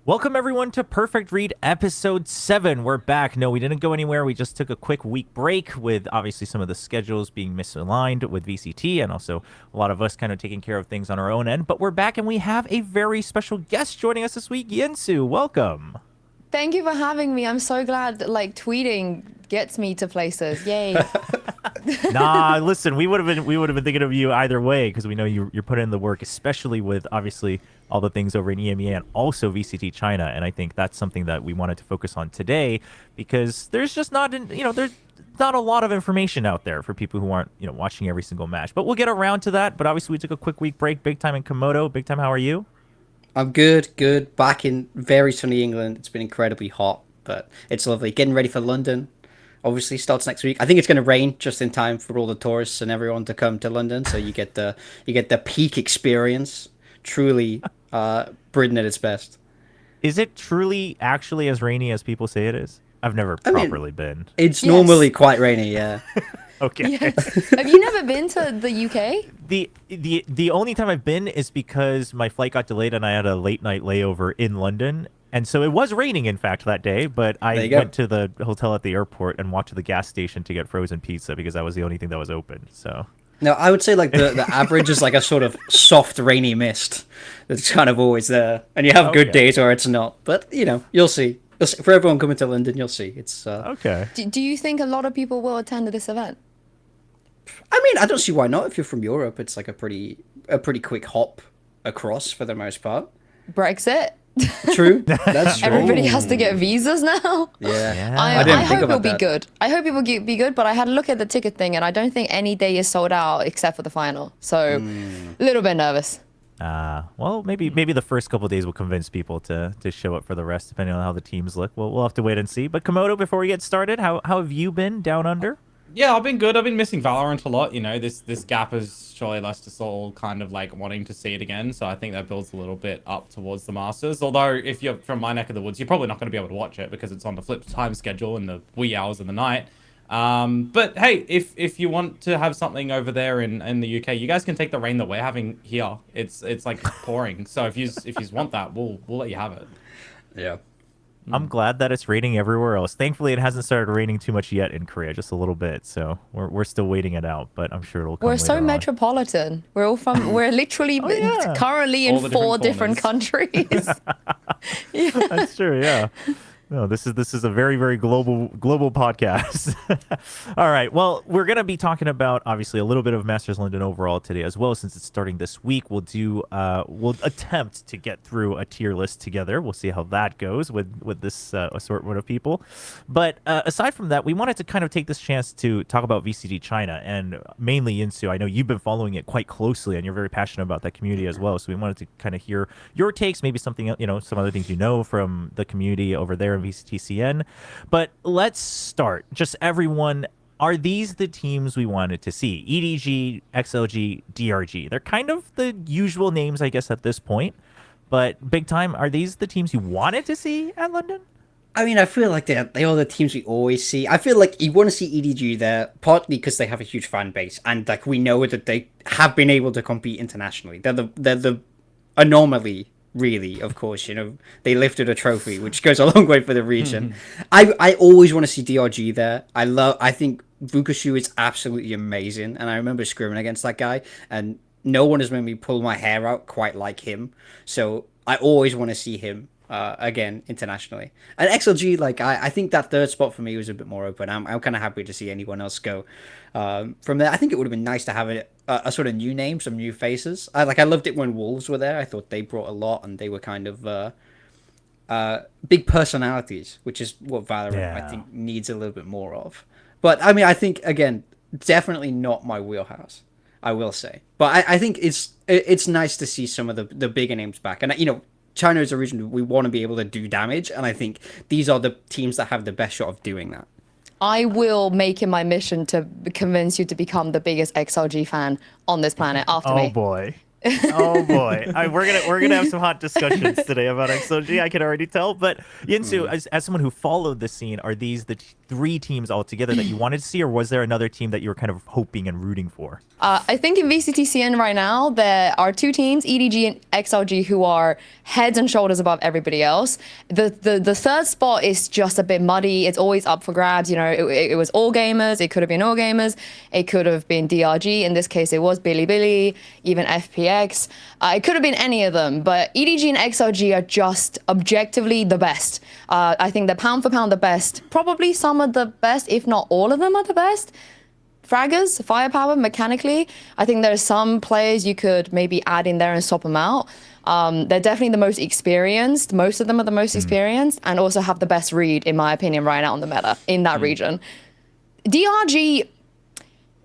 Welcome everyone to Perfect Read episode 7. We're back. No, we didn't go anywhere. We just took a quick week break with obviously some of the schedules being misaligned with VCT and also a lot of us kind of taking care of things on our own end. But we're back and we have a very special guest joining us this week, Yinsu. Welcome. Thank you for having me. I'm so glad that tweeting gets me to places. Yay. Nah, listen, we would have been thinking of you either way because we know you're putting in the work, especially with obviously all the things over in EMEA and also VCT China. And I think that's something that we wanted to focus on today because there's just not, there's not a lot of information out there for people who aren't, watching every single match. But we'll get around to that. But obviously, we took a quick week break. BigTime and Komodo. BigTime, how are you? I'm good. Back in very sunny England. It's been incredibly hot, but it's lovely. Getting ready for London. Obviously, starts next week. I think it's going to rain just in time for all the tourists and everyone to come to London, so you get the peak experience. Truly, Britain at its best. Is it truly actually as rainy as people say it is? I've never I mean, properly been. it's Yes. normally quite rainy. Yeah. Okay. Yes. Have you never been to the UK? The only time I've been is because my flight got delayed and I had a late night layover in London. And so it was raining, in fact, that day. But There I you go. went to the hotel at the airport and walked to the gas station to get frozen pizza because that was the only thing that was open. So No, I would say like the average is like a sort of soft rainy mist that's kind of always there, and you have good Okay. days where it's not. But you'll see. You'll see. For everyone coming to London, you'll see. It's okay. Do you think a lot of people will attend this event? I mean, I don't see why not. If you're from Europe, it's like a pretty quick hop across for the most part. Brexit? True, that's true. Everybody has to get visas now? Yeah, Yeah. I, I I, didn't think hope it'll about be that. good. I hope it will be good, but I had a look at the ticket thing and I don't think any day is sold out except for the final. So, a little bit nervous. Well, maybe the first couple of days will convince people to show up for the rest, depending on how the teams look. We'll have to wait and see. But Komodo, before we get started, how have you been down under? Yeah, I've been good. I've been missing Valorant a lot. This gap has surely left us all kind of like wanting to see it again. So I think that builds a little bit up towards the Masters. Although if you're from my neck of the woods, you're probably not going to be able to watch it because it's on the flip time schedule in the wee hours of the night. But hey, if you want to have something over there in the UK, you guys can take the rain that we're having here. It's like pouring. So if you want that, we'll let you have it. yeah. I'm glad that it's raining everywhere else. Thankfully, it hasn't started raining too much yet in Korea, just a little bit. So we're still waiting it out, but I'm sure it'll come We're so later on. metropolitan. We're literally yeah. currently All in the four different different countries. Yeah. That's true, yeah. No, this is a very, very global podcast. All right. Well, we're gonna be talking about obviously a little bit of Masters London overall today as well, since it's starting this week. We'll attempt to get through a tier list together. We'll see how that goes with this assortment of people. But aside from that, we wanted to kind of take this chance to talk about VCT China and mainly Yinsu. I know you've been following it quite closely and you're very passionate about that community as well. So we wanted to kind of hear your takes, maybe something, some other things from the community over there in VCT CN. But let's start. Just everyone, are these the teams we wanted to see? EDG, XLG, DRG. They're kind of the usual names, I guess, at this point. But big time, are these the teams you wanted to see at London? I mean, I feel like they are the teams we always see. I feel like you want to see EDG there, partly because they have a huge fan base, and like we know that they have been able to compete internationally. They're the anomaly, really. Of course, they lifted a trophy, which goes a long way for the region. I always want to see DRG there. I think Vukashu is absolutely amazing, and I remember screaming against that guy, and no one has made me pull my hair out quite like him. So I always want to see him again internationally. And XLG, like I think that third spot for me was a bit more open. I'm kind of happy to see anyone else go from there. I think it would have been nice to have a sort of new name, some new faces. I loved it when Wolves were there. I thought they brought a lot, and they were kind of big personalities, which is what Valorant I Yeah. think needs a little bit more of. But I mean, I think again, definitely not my wheelhouse. I will say, but I think it's nice to see some of the bigger names back, and China is a region we want to be able to do damage, and I think these are the teams that have the best shot of doing that. I will make it my mission to convince you to become the biggest XLG fan on this planet after Oh me. boy. Oh boy, we're gonna have some hot discussions today about XOG. I can already tell. But Yinsu, as someone who followed the scene, are these the three teams altogether that you wanted to see, or was there another team that you were kind of hoping and rooting for? I think in VCT CN right now, there are two teams, EDG and XLG, who are heads and shoulders above everybody else. The third spot is just a bit muddy. It's always up for grabs. You know, it was all gamers. It could have been all gamers. It could have been DRG. In this case, it was Bilibili, even FPX. It could have been any of them. But EDG and XLG are just objectively the best. I think they're pound for pound the best. Probably some of the best, if not all of them are the best. Fraggers, firepower, mechanically, I think there are some players you could maybe add in there and swap them out. They're definitely the most experienced. Most of them are the most experienced and also have the best read, in my opinion, right now on the meta in that region. DRG,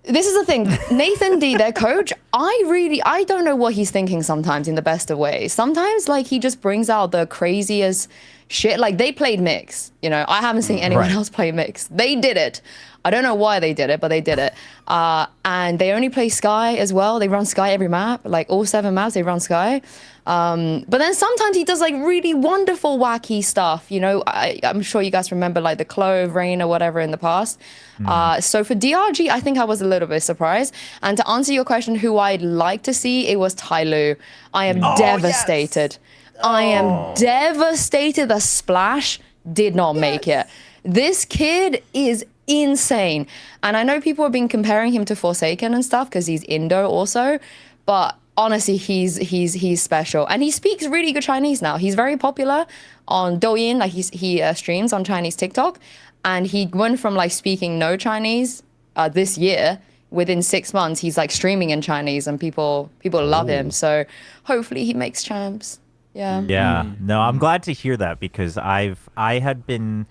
this is the thing. Nathan D, their coach, I don't know what he's thinking sometimes in the best of ways. Sometimes, like, he just brings out the craziest shit. Like, they played mix. You know, I haven't seen anyone else play mix. They did it. I don't know why they did it, but they did it. And they only play Sky as well. They run Sky every map. Like, all 7 maps, they run Sky. But then sometimes he does, like, really wonderful, wacky stuff. You know, I'm sure you guys remember, like, the Clove, Rain, or whatever in the past. So for DRG, I think I was a little bit surprised. And to answer your question, who I'd like to see, it was Tai Lu. I am devastated. Yes. I am devastated that Splash did not make it. This kid is insane. And I know people have been comparing him to Forsaken and stuff because he's Indo also, but honestly, he's special. And he speaks really good Chinese now. He's very popular on Douyin, like he streams on Chinese TikTok, and he went from like speaking no Chinese this year. Within 6 months, he's like streaming in Chinese, and people love him. So hopefully he makes champs. Yeah. Yeah. No, I'm glad to hear that because I had been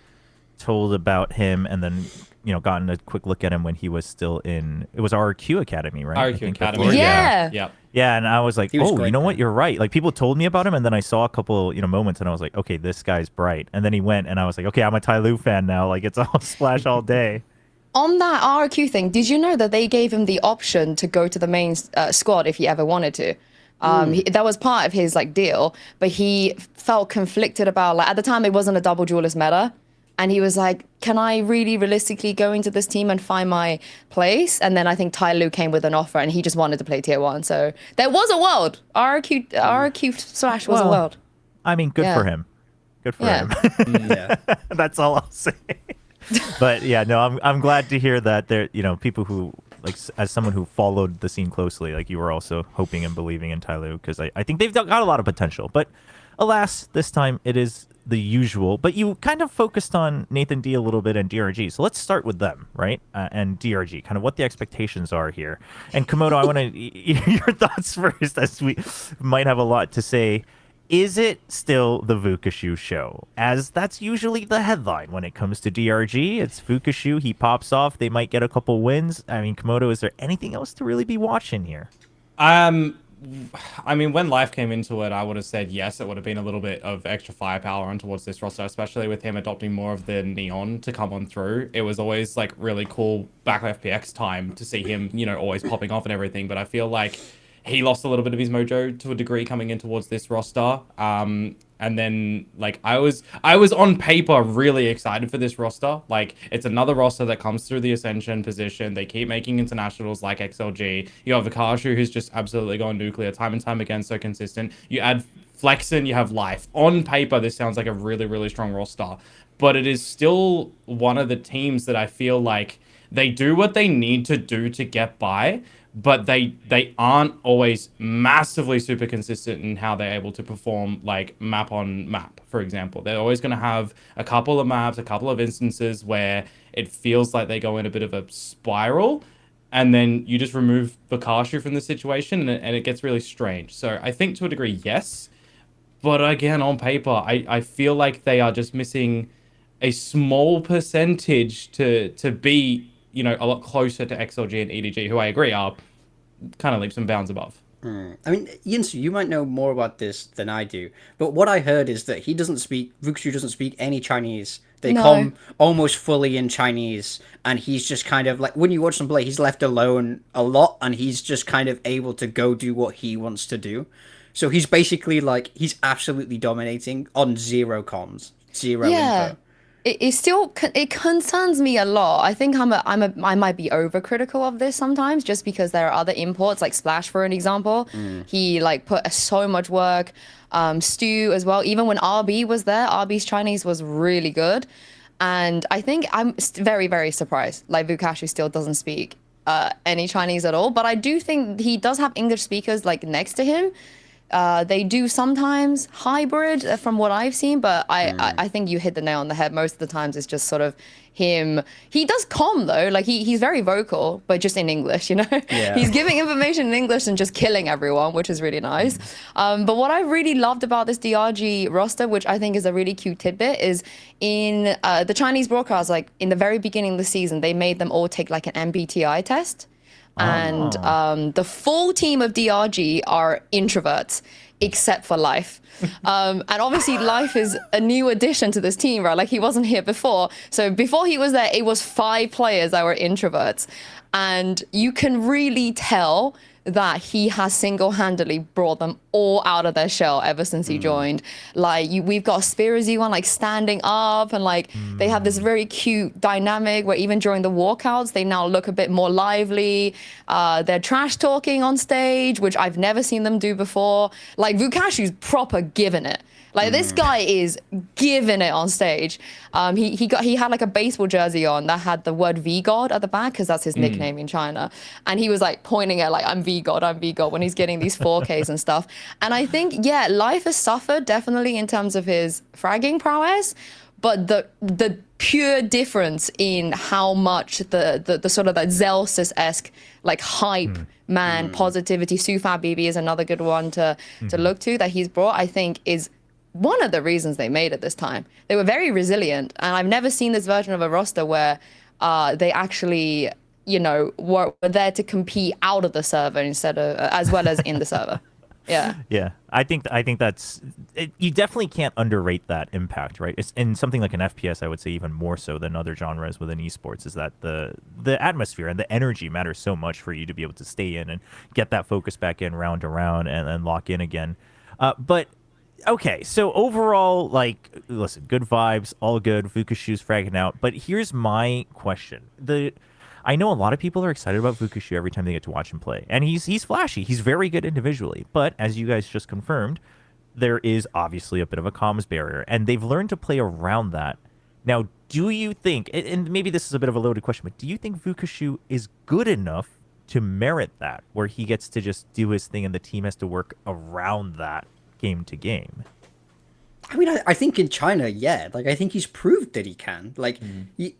told about him and then gotten a quick look at him when he was still in, it was RQ Academy, right? RQ Academy. Yeah. Yep. Yeah, and I was like, was oh, great, you know what? man. You're right. Like, people told me about him, and then I saw a couple, moments, and I was like, okay, this guy's bright. And then he went, and I was like, okay, I'm a Tai Lu fan now. Like, it's all Splash all day. On that RQ thing, did you know that they gave him the option to go to the main squad if he ever wanted to? That was part of his like deal, but he felt conflicted about, like, at the time it wasn't a double duelist meta. And he was like, can I really realistically go into this team and find my place? And then I think Tai Lu came with an offer and he just wanted to play tier 1. So there was a world. RQ Slash was a world. I mean, good for him. Good for him. Yeah. That's all I'll say. But yeah, no, I'm glad to hear that there, people who, like, as someone who followed the scene closely, like, you were also hoping and believing in Tai Lu, because I think they've got a lot of potential. But alas, this time it is the usual. But you kind of focused on Nathan D a little bit and DRG. So let's start with them, right? And DRG, kind of what the expectations are here. And Komodo, I want to your thoughts first, as we might have a lot to say. Is it still the Vukashu show? As that's usually the headline when it comes to DRG. It's Vukashu, he pops off, they might get a couple wins. I mean, Komodo, is there anything else to really be watching here? I mean, when Life came into it, I would have said yes, it would have been a little bit of extra firepower on towards this roster, especially with him adopting more of the neon to come on through. It was always like really cool back FPX time to see him, always popping off and everything. But I feel like he lost a little bit of his mojo to a degree coming in towards this roster. And then, like, I was on paper really excited for this roster. Like, it's another roster that comes through the Ascension position. They keep making internationals like XLG. You have Vikashu, who's just absolutely gone nuclear time and time again, so consistent. You add Flexen, you have Life. On paper, this sounds like a really, really strong roster. But it is still one of the teams that I feel like they do what they need to do to get by, but they aren't always massively super consistent in how they're able to perform, like, map on map, for example. They're always going to have a couple of maps, a couple of instances where it feels like they go in a bit of a spiral, and then you just remove Vikashu from the situation, and it gets really strange. So I think to a degree, yes. But again, on paper, I feel like they are just missing a small percentage to be, a lot closer to XLG and EDG, who I agree are kind of leaps and bounds above. I mean, Yinsu, you might know more about this than I do, but what I heard is that Vukashu doesn't speak any Chinese They No. come almost fully in Chinese, and he's just kind of like, when you watch them play, he's left alone a lot, and he's just kind of able to go do what he wants to do. So he's basically like, he's absolutely dominating on zero comms, zero Yeah. info. It still it concerns me a lot. I think I might be overcritical of this sometimes, just because there are other imports like Splash, for an example. He like put so much work. Stu as well. Even when RB was there, RB's Chinese was really good, and I think I'm very, very surprised. Like Vukashu still doesn't speak any Chinese at all, but I do think he does have English speakers like next to him. They do sometimes hybrid from what I've seen, but I think you hit the nail on the head. Most of the times it's just sort of him. He does comm though, like he's very vocal, but just in English, you know? Yeah. He's giving information in English and just killing everyone, which is really nice. But what I really loved about this DRG roster, which I think is a really cute tidbit, is in the Chinese broadcast, like in the very beginning of the season, they made them all take like an MBTI test. And the full team of DRG are introverts, except for Life. And obviously, Life is a new addition to this team, right? Like, he wasn't here before. So before he was there, it was 5 players that were introverts. And you can really tell that he has single-handedly brought them all out of their shell ever since he joined. Like, we've got Spirazy one, like, standing up, and, like, they have this very cute dynamic where even during the walkouts, they now look a bit more lively. They're trash-talking on stage, which I've never seen them do before. Like, Vukashu's proper giving it. Like, this guy is giving it on stage. He had like a baseball jersey on that had the word V God at the back, because that's his nickname in China. And he was like pointing at like, I'm V God when he's getting these 4Ks and stuff. And I think, yeah, Life has suffered definitely in terms of his fragging prowess, but the pure difference in how much the sort of that Zelsis-esque like hype man positivity, Sufat BB is another good one to look to that he's brought, I think is one of the reasons they made it this time. They were very resilient, and I've never seen this version of a roster where they actually, you know, were there to compete out of the server instead of as well as in the server. Yeah. Yeah, I think that's it, you definitely can't underrate that impact, right? It's in something like an FPS, I would say even more so than other genres within esports, is that the atmosphere and the energy matters so much for you to be able to stay in and get that focus back in round to round and then lock in again. But okay, so overall, like, listen, good vibes, all good. Vukashu's fragging out, but here's my question: I know a lot of people are excited about Vukashu every time they get to watch him play, and he's flashy. He's very good individually, but as you guys just confirmed, there is obviously a bit of a comms barrier, and they've learned to play around that. Now, do you think, and maybe this is a bit of a loaded question, but do you think Vukashu is good enough to merit that, where he gets to just do his thing and the team has to work around that game to game? I mean, I think in China, yeah, like I think he's proved that he can. Like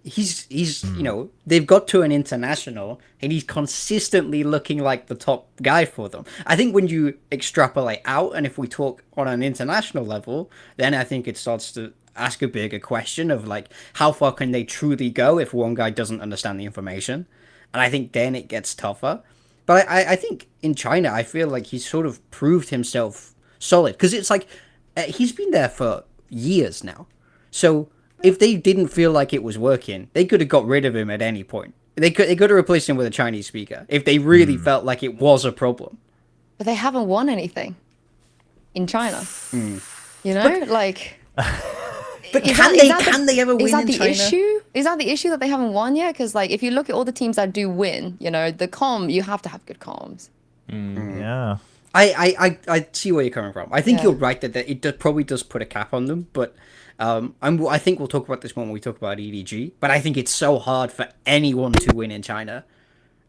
he's you know, they've got to an international, and he's consistently looking like the top guy for them. I think when you extrapolate out, and if we talk on an international level, then I think it starts to ask a bigger question of like, how far can they truly go if one guy doesn't understand the information? And I think then it gets tougher. But I think in China, I feel like he's sort of proved himself solid, because it's like he's been there for years now. So if they didn't feel like it was working, they could have got rid of him at any point. They could have replaced him with a Chinese speaker if they really felt like it was a problem. But they haven't won anything in China. You know, like. But can they ever win is that in the China? issue? Is that the issue that they haven't won yet? Because like, if you look at all the teams that do win, you know, the comm, you have to have good comms. Yeah. I see where you're coming from. I think Yeah. you're right that it probably does put a cap on them, but I think we'll talk about this when we talk about EDG. But I think it's so hard for anyone to win in China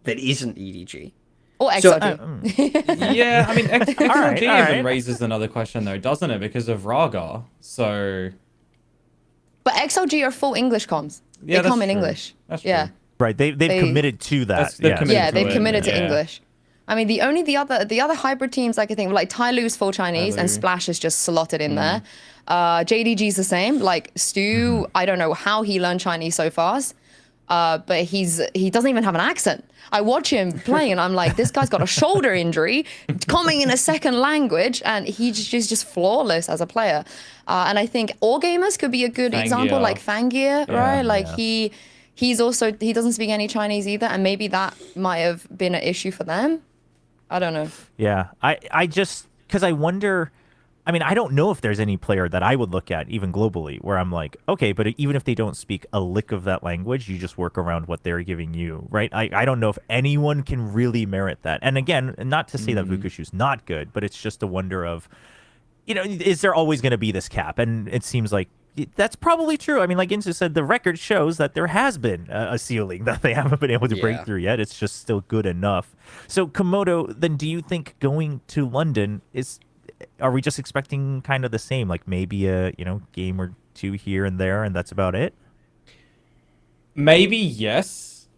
that isn't EDG. Or So- XRG. Yeah, I mean, XRG all right. even raises another question though, doesn't it? Because of Raga. So But XLG are full English comms. Yeah, They come that's in true. English. That's Yeah. true. Right. They've committed to that. They've Yeah. committed Yeah, to they've it, committed to yeah. English. I mean, the other hybrid teams, like I think, like Tyloo's full Chinese and Tyloo. Splash is just slotted in there. JDG's the same. Like Stu, I don't know how he learned Chinese so fast, but he doesn't even have an accent. I watch him playing and I'm like, this guy's got a shoulder injury, coming in a second language, and he's just flawless as a player. And I think All Gamers could be a good example, like Fangir, right? Like he doesn't speak any Chinese either, and maybe that might have been an issue for them. I don't know. Yeah, I just, because I wonder, I mean, I don't know if there's any player that I would look at, even globally, where I'm like, okay, but even if they don't speak a lick of that language, you just work around what they're giving you, right? I don't know if anyone can really merit that. And again, not to say that Vukushu's not good, but it's just a wonder of, is there always going to be this cap? And it seems like that's probably true. I mean, like Yinsu said, the record shows that there has been a ceiling that they haven't been able to break through yet. It's just still good enough. So Komodo, then do you think going to London are we just expecting kind of the same, like maybe a game or two here and there, and that's about it? Maybe yes.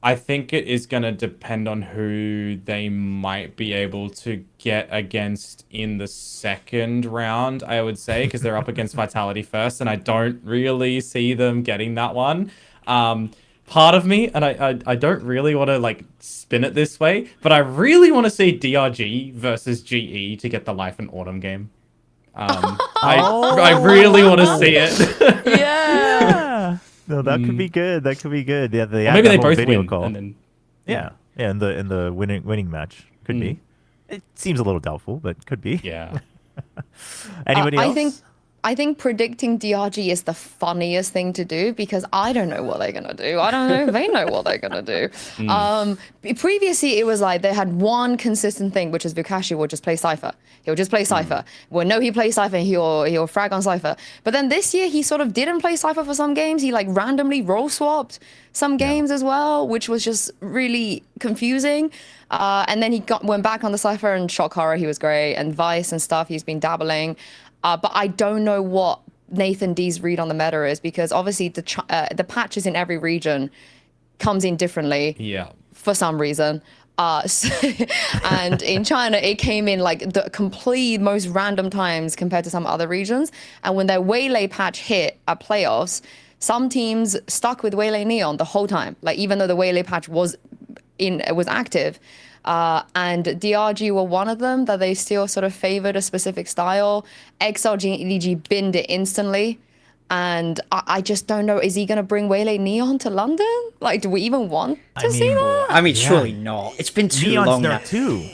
I think it is going to depend on who they might be able to get against in the second round, I would say, because they're up against Vitality first, and I don't really see them getting that one. Part of me, and I don't really want to like spin it this way, but I really want to see DRG versus GE to get the Life and Autumn game. I really want to see it. Yeah. No, that could be good. That could be good. Yeah, maybe they both win. Call. And then, in the winning match could be. It seems a little doubtful, but could be. Yeah. Anybody else? I think predicting DRG is the funniest thing to do because I don't know what they're going to do. I don't know if they know what they're going to do. Previously, it was like they had one consistent thing, which is Vukashi would just play Cypher. He'll just play Cypher. Well, no, he plays Cypher, he'll frag on Cypher. But then this year, he sort of didn't play Cypher for some games. He like randomly role swapped some games as well, which was just really confusing. And then he went back on the Cypher and Shock Horror, he was great. And Vice and stuff, he's been dabbling. But I don't know what Nathan D's read on the meta is because obviously the patches in every region comes in differently for some reason. And in China, it came in like the complete most random times compared to some other regions. And when their Waylay patch hit at playoffs, some teams stuck with Waylay Neon the whole time. Like even though the Waylay patch was active. And DRG were one of them that they still sort of favored a specific style. XLG and EDG binned it instantly. And I just don't know, is he going to bring Waylay Neon to London? Like, do we even want to see that? I mean, surely not. It's been too long now. Too.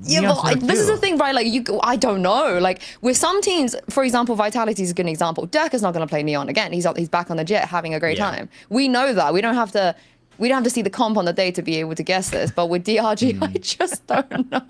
Yeah, but this is the thing, right? Like, I don't know. Like, with some teams, for example, Vitality is a good example. Dirk is not going to play Neon again. He's back on the jet having a great time. We know that. We don't have to see the comp on the day to be able to guess this, but with DRG, I just don't know.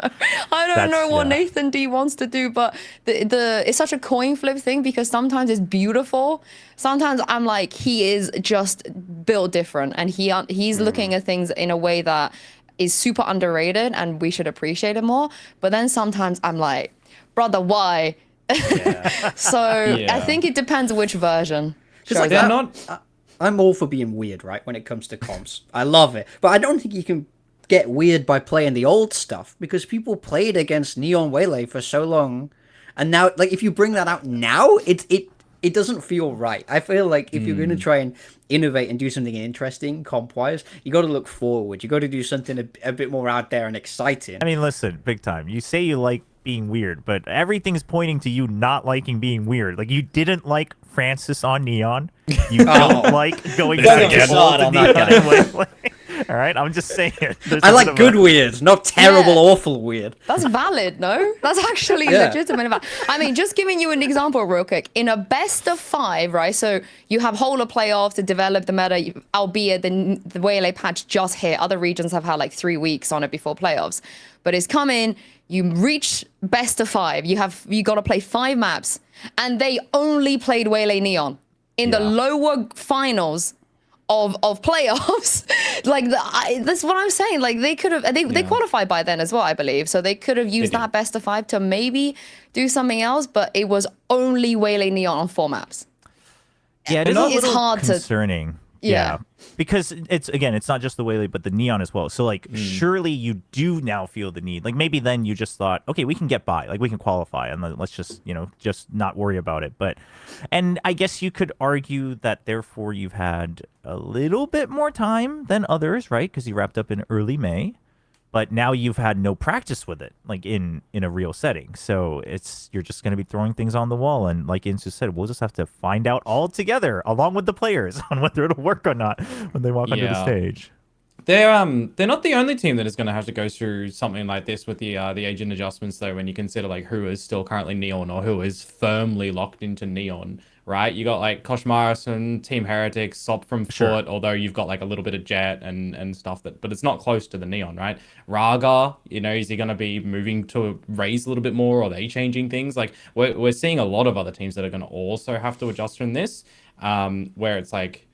I don't know what Nathan D wants to do, but it's such a coin flip thing because sometimes it's beautiful. Sometimes I'm like, he is just built different, and he's looking at things in a way that is super underrated, and we should appreciate it more. But then sometimes I'm like, brother, why? So I think it depends which version. So they're not. I'm all for being weird, right, when it comes to comps. I love it. But I don't think you can get weird by playing the old stuff, because people played against Neon Waylay for so long. And now, like, if you bring that out now, it doesn't feel right. I feel like if you're going to try and innovate and do something interesting comp-wise, you got to look forward. You got to do something a bit more out there and exciting. I mean, listen, BigTime, you say you like being weird, but everything's pointing to you not liking being weird. Like, you didn't like Francis on Neon. You don't like going back to old Neon. All right, I'm just saying. I like good weird, not terrible, awful weird. That's valid, no? That's actually legitimate. I mean, just giving you an example real quick. In a best of 5, right? So you have whole of playoffs to develop the meta, albeit the Waylay patch just hit. Other regions have had like 3 weeks on it before playoffs. But it's coming. You reach best of 5. You got to play 5 maps, and they only played Waylay Neon in the lower finals of playoffs. Like that's what I'm saying. Like they could have they qualified by then as well, I believe. So they could have used that best of 5 to maybe do something else, but it was only Waylay Neon on 4 maps. Yeah, it's hard concerning. Yeah. Because it's not just the Waylay, but the Neon as well. So like, surely you do now feel the need. Like maybe then you just thought, okay, we can get by, like we can qualify, and let's just just not worry about it. But, and I guess you could argue that therefore you've had a little bit more time than others, right? Because you wrapped up in early May. But now you've had no practice with it, like in a real setting. So you're just going to be throwing things on the wall. And like Yinsu said, we'll just have to find out all together, along with the players, on whether it'll work or not when they walk onto the stage. They're not the only team that is going to have to go through something like this with the agent adjustments, though. When you consider like who is still currently Neon or who is firmly locked into Neon, right? You got like Koshmaris and Team Heretics, Sop from Foot, although you've got like a little bit of Jet and stuff but it's not close to the Neon, right? Raga, is he going to be moving to raise a little bit more? Or are they changing things? Like we're seeing a lot of other teams that are going to also have to adjust from this, where it's like,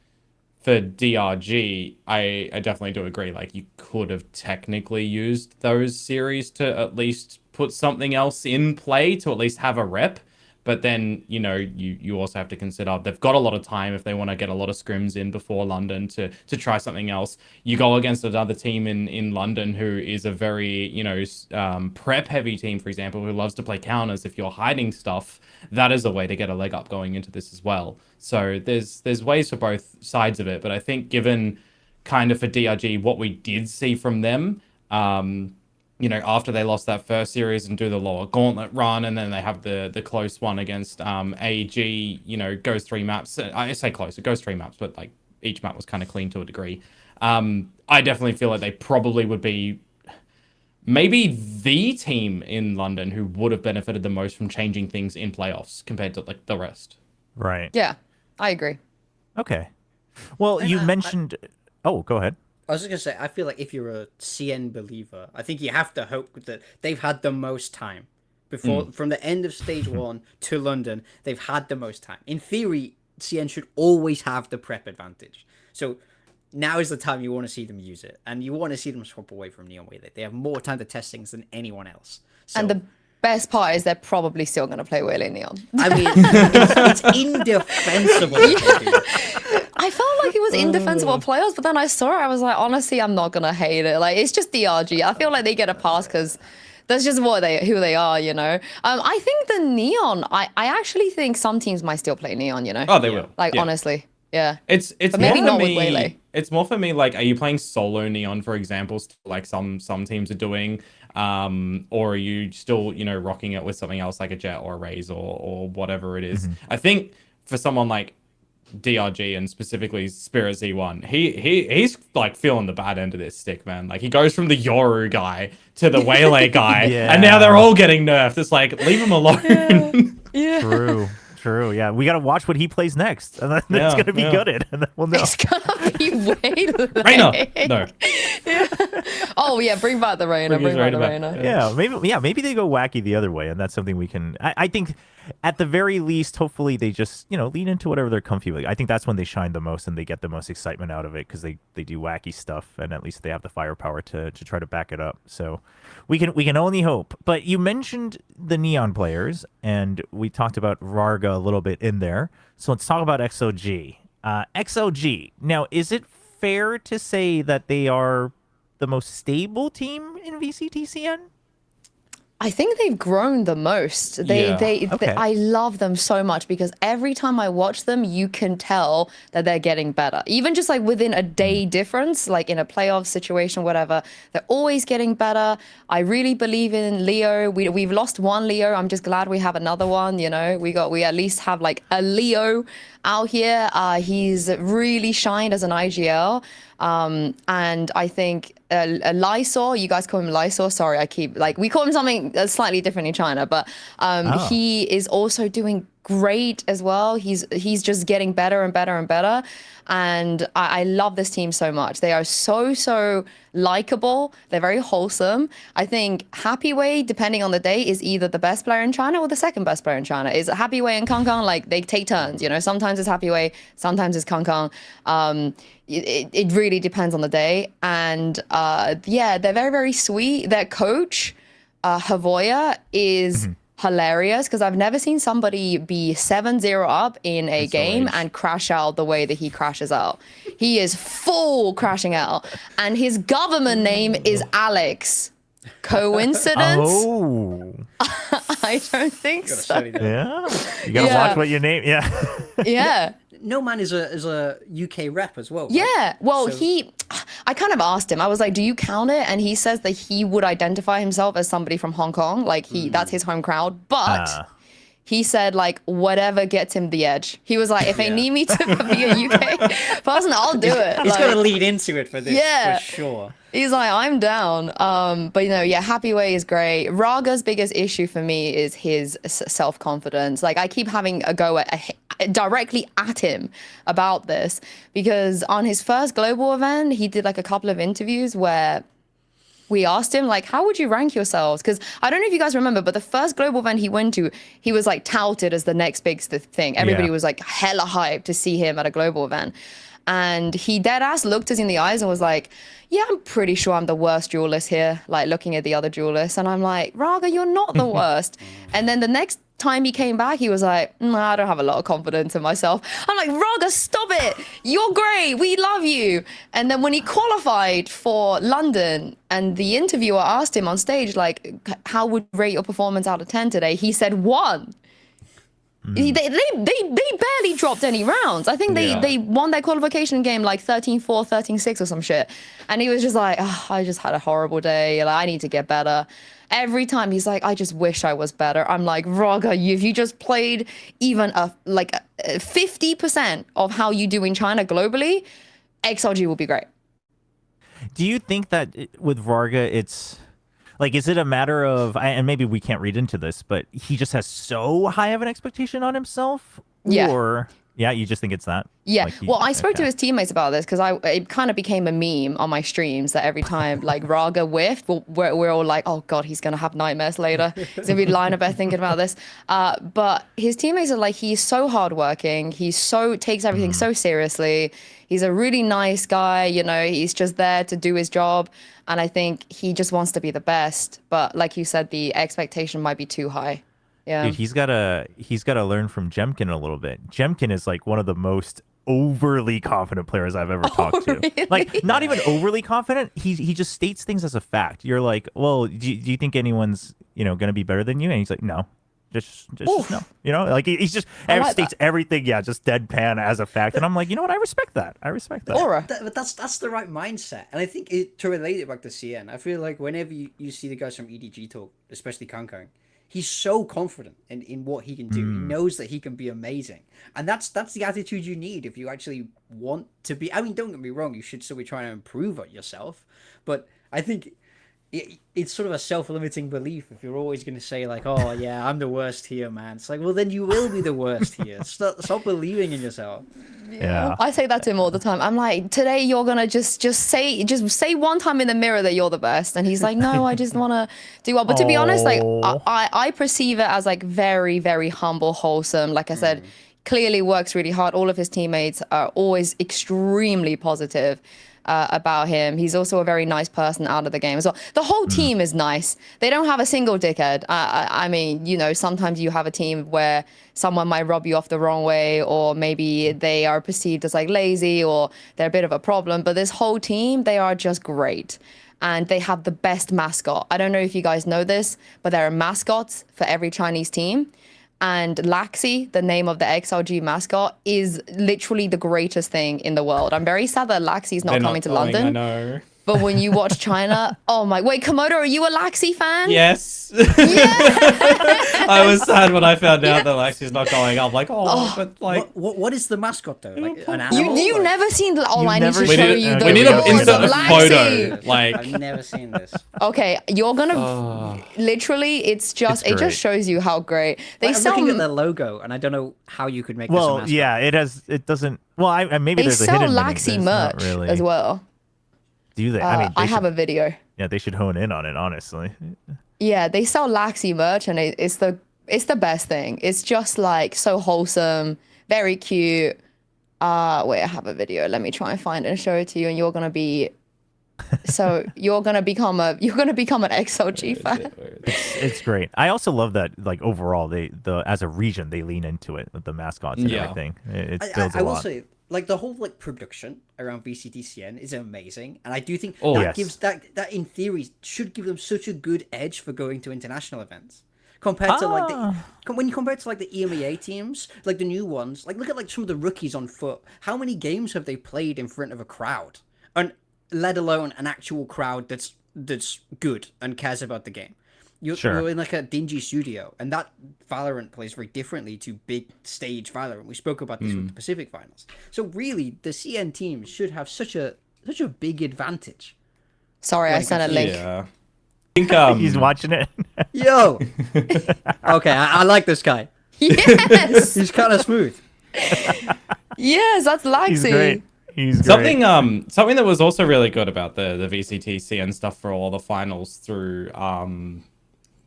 for DRG, I definitely do agree. Like, you could have technically used those series to at least put something else in play to at least have a rep. But then, you also have to consider they've got a lot of time if they want to get a lot of scrims in before London to try something else. You go against another team in London who is a very, prep-heavy team, for example, who loves to play counters. If you're hiding stuff, that is a way to get a leg up going into this as well. So there's ways for both sides of it. But I think given kind of for DRG, what we did see from them, after they lost that first series and do the lower gauntlet run, and then they have the close one against AG, goes 3 maps. I say close, it goes 3 maps, but like each map was kind of clean to a degree. I definitely feel like they probably would be maybe the team in London who would have benefited the most from changing things in playoffs compared to like the rest. Right. Yeah, I agree. Okay. Well, you mentioned... Oh, go ahead. I was just going to say, I feel like if you're a CN believer, I think you have to hope that they've had the most time. From the end of stage 1 to London, they've had the most time. In theory, CN should always have the prep advantage. So now is the time you want to see them use it. And you want to see them swap away from Neon Waylay. They have more time to test things than anyone else. So, And the best part is they're probably still going to play Waylay Neon. I mean, it's indefensible if they do. I felt like it was indefensible playoffs, but then I saw it. I was like, honestly, I'm not gonna hate it. Like, it's just DRG. I feel like they get a pass because that's just who they are. I think the Neon. I actually think some teams might still play Neon. Oh, they will. Like, honestly, yeah. It's but more maybe for not me. With Waylay. It's more for me. Like, are you playing solo Neon, for example, like some teams are doing, or are you still rocking it with something else like a Jet or a Raze or whatever it is? I think for someone like DRG and specifically Spirit Z1, he's like feeling the bad end of this stick, man. Like, he goes from the Yoru guy to the Waylay guy, and now they're all getting nerfed. It's like, leave him alone. Yeah. True. Yeah, we gotta watch what he plays next, and then it's gonna be gutted, and then we'll know. It's gonna be Waylay. Reina, no. Oh yeah, bring back the Reina. Bring back the Reina. Yeah, maybe they go wacky the other way, and that's something we can. I think, at the very least, hopefully they just lean into whatever they're comfy with. I think that's when they shine the most and they get the most excitement out of it, because they do wacky stuff, and at least they have the firepower to try to back it up. So we can only hope. But you mentioned the Neon players, and we talked about Rarga a little bit in there. So let's talk about XOG. XOG. Now, is it fair to say that they are the most stable team in VCT CN? I think they've grown the most. I love them so much because every time I watch them, you can tell that they're getting better. Even just like within a day difference, like in a playoff situation, whatever, they're always getting better. I really believe in Leo. We've lost one Leo. I'm just glad we have another one. We at least have like a Leo out here. He's really shined as an IGL. And I think Lysor, you guys call him Lysor. Sorry, we call him something slightly different in China, but he is also doing great as well. He's just getting better and better and better. And I love this team so much. They are so likable. They're very wholesome. I think Happy Wei, depending on the day, is either the best player in China or the second best player in China. Is Happy Wei and Kang Kang, like, they take turns, Sometimes it's Happy Wei, sometimes it's Kang Kang. It really depends on the day. And they're very, very sweet. Their coach, Havoya, is hilarious because I've never seen somebody be 7-0 up in a It's a game rage. and crash out the way that he crashes out. He is full crashing out, and his government name is Alex. Coincidence? Oh, I don't think Gotta so. study that. yeah. You gotta Yeah. watch what you name. Yeah. Yeah. No Man is a UK rep as well. Right? Yeah, well, So- I kind of asked him. I was like, "Do you count it?" And he says that he would identify himself as somebody from Hong Kong, like that's his home crowd. But Ah. he said like whatever gets him the edge. He was like, if they Yeah. need me to be a UK person, I'll do it. He's Like, got to lead into it for this, Yeah. for sure. he's like, I'm down. But yeah, Happy Way is great. Raga's biggest issue for me is his self-confidence. Like I keep having a go directly at him about this because on his first global event, he did like a couple of interviews where we asked him like, how would you rank yourselves? Because I don't know if you guys remember, but the first global event he went to, he was like touted as the next big thing. Everybody Yeah. was like hella hyped to see him at a global event. And he dead ass looked us in the eyes and was like, yeah, I'm pretty sure I'm the worst duelist here. Like looking at the other duelists. And I'm like, Raga, you're not the worst. And then the next time he came back, he was like, I don't have a lot of confidence in myself. I'm like, Raga, stop it. You're great. We love you. And then when he qualified for London and the interviewer asked him on stage, like, how would you rate your performance out of 10 today? He said 1. They barely dropped any rounds. I think they won their qualification game like 13-4, 13-6 or some shit. And he was just like, I just had a horrible day. Like, I need to get better. Every time he's like, I just wish I was better. I'm like, Raga, if you just played even 50% of how you do in China globally, XLG will be great. Do you think that with Varga, it's like, is it a matter of, and maybe we can't read into this, but he just has so high of an expectation on himself? Yeah. Or, yeah, you just think it's that? Yeah. Like Well, I spoke to his teammates about this because it kind of became a meme on my streams that every time like Raga whiffed, we're all like, oh God, he's going to have nightmares later. He's going to be lying about thinking about this. But his teammates are like, he's so hardworking. He takes everything so seriously. He's a really nice guy. He's just there to do his job. And I think he just wants to be the best. But like you said, the expectation might be too high. Yeah. Dude, he's gotta learn from Jemkin a little bit. Jemkin is like one of the most overly confident players I've ever talked to. Really? Like, not even overly confident. He just states things as a fact. You're like, well, do you think anyone's gonna be better than you? And he's like, no. Just no. Like he's just like states everything, just deadpan as a fact. And I'm like, you know what? I respect that. Aura. But that's the right mindset. And I think to relate it back to CN, I feel like whenever you see the guys from EDG talk, especially Kankang, he's so confident in what he can do. He knows that he can be amazing. And that's the attitude you need if you actually want to be. I mean, don't get me wrong, you should still be trying to improve on yourself. But I think it's sort of a self-limiting belief if you're always going to say like, oh yeah, I'm the worst here, man. It's like, well, then you will be the worst here. Stop believing in yourself. Yeah. I say that to him all the time. I'm like, today you're gonna just say one time in the mirror that you're the best, and he's like, no, I just want to do well. But to be honest, like I perceive it as like very, very humble, wholesome. Like I said, clearly works really hard. All of his teammates are always extremely positive about him. He's also a very nice person out of the game as well. The whole team is nice. They don't have a single dickhead. I mean, sometimes you have a team where someone might rub you off the wrong way, or maybe they are perceived as like lazy, or they're a bit of a problem. But this whole team, they are just great. And they have the best mascot. I don't know if you guys know this, but there are mascots for every Chinese team. And Laxi, the name of the XLG mascot, is literally the greatest thing in the world. I'm very sad that Laxi's not coming to London. I know. But when you watch China, oh my, wait, Komodo, are you a Laxi fan? Yes. I was sad when I found out that Laxi's not going. I'm like, but like, What is the mascot though? Like an animal? You've never seen the, I need to never show seen it? you the We need an videos instant of photo. Laxi. Like, I've never seen this. Okay, you're gonna, literally, it It's great. just shows you how great. They I'm sell, looking at their logo, and I don't know how you could make this a Well, mascot. yeah, it doesn't. Well, maybe they there's a sell hidden meaning. Laxi There's not merch really. as well. Do they? I mean, I have a video. Yeah, they should hone in on it, honestly. Yeah, they sell Laxi merch, and it's the best thing. It's just like so wholesome, very cute. Wait, I have a video. Let me try and find it and show it to you, and you're gonna be. So you're gonna become an XLG fan. It's great. I also love that, like, overall, as a region, they lean into it with the mascots and everything. It builds a I will lot. say, like, the whole like production around VCT CN is amazing, and I do think Oh, that yes. gives that in theory should give them such a good edge for going to international events. Compared to like when you compare it to like the EMEA teams, like the new ones, like look at like some of the rookies on foot. How many games have they played in front of a crowd, and let alone an actual crowd that's good and cares about the game? You're in like a dingy studio, and that Valorant plays very differently to big stage Valorant. We spoke about this with the Pacific Finals. So really, the CN teams should have such a big advantage. Sorry, I sent a link. Yeah. I think He's watching it. Yo, okay, I like this guy. Yes, He's kind of smooth. yes, that's He's Laxi. great. He's great. Something that was also really good about the VCT CN stuff for all the finals through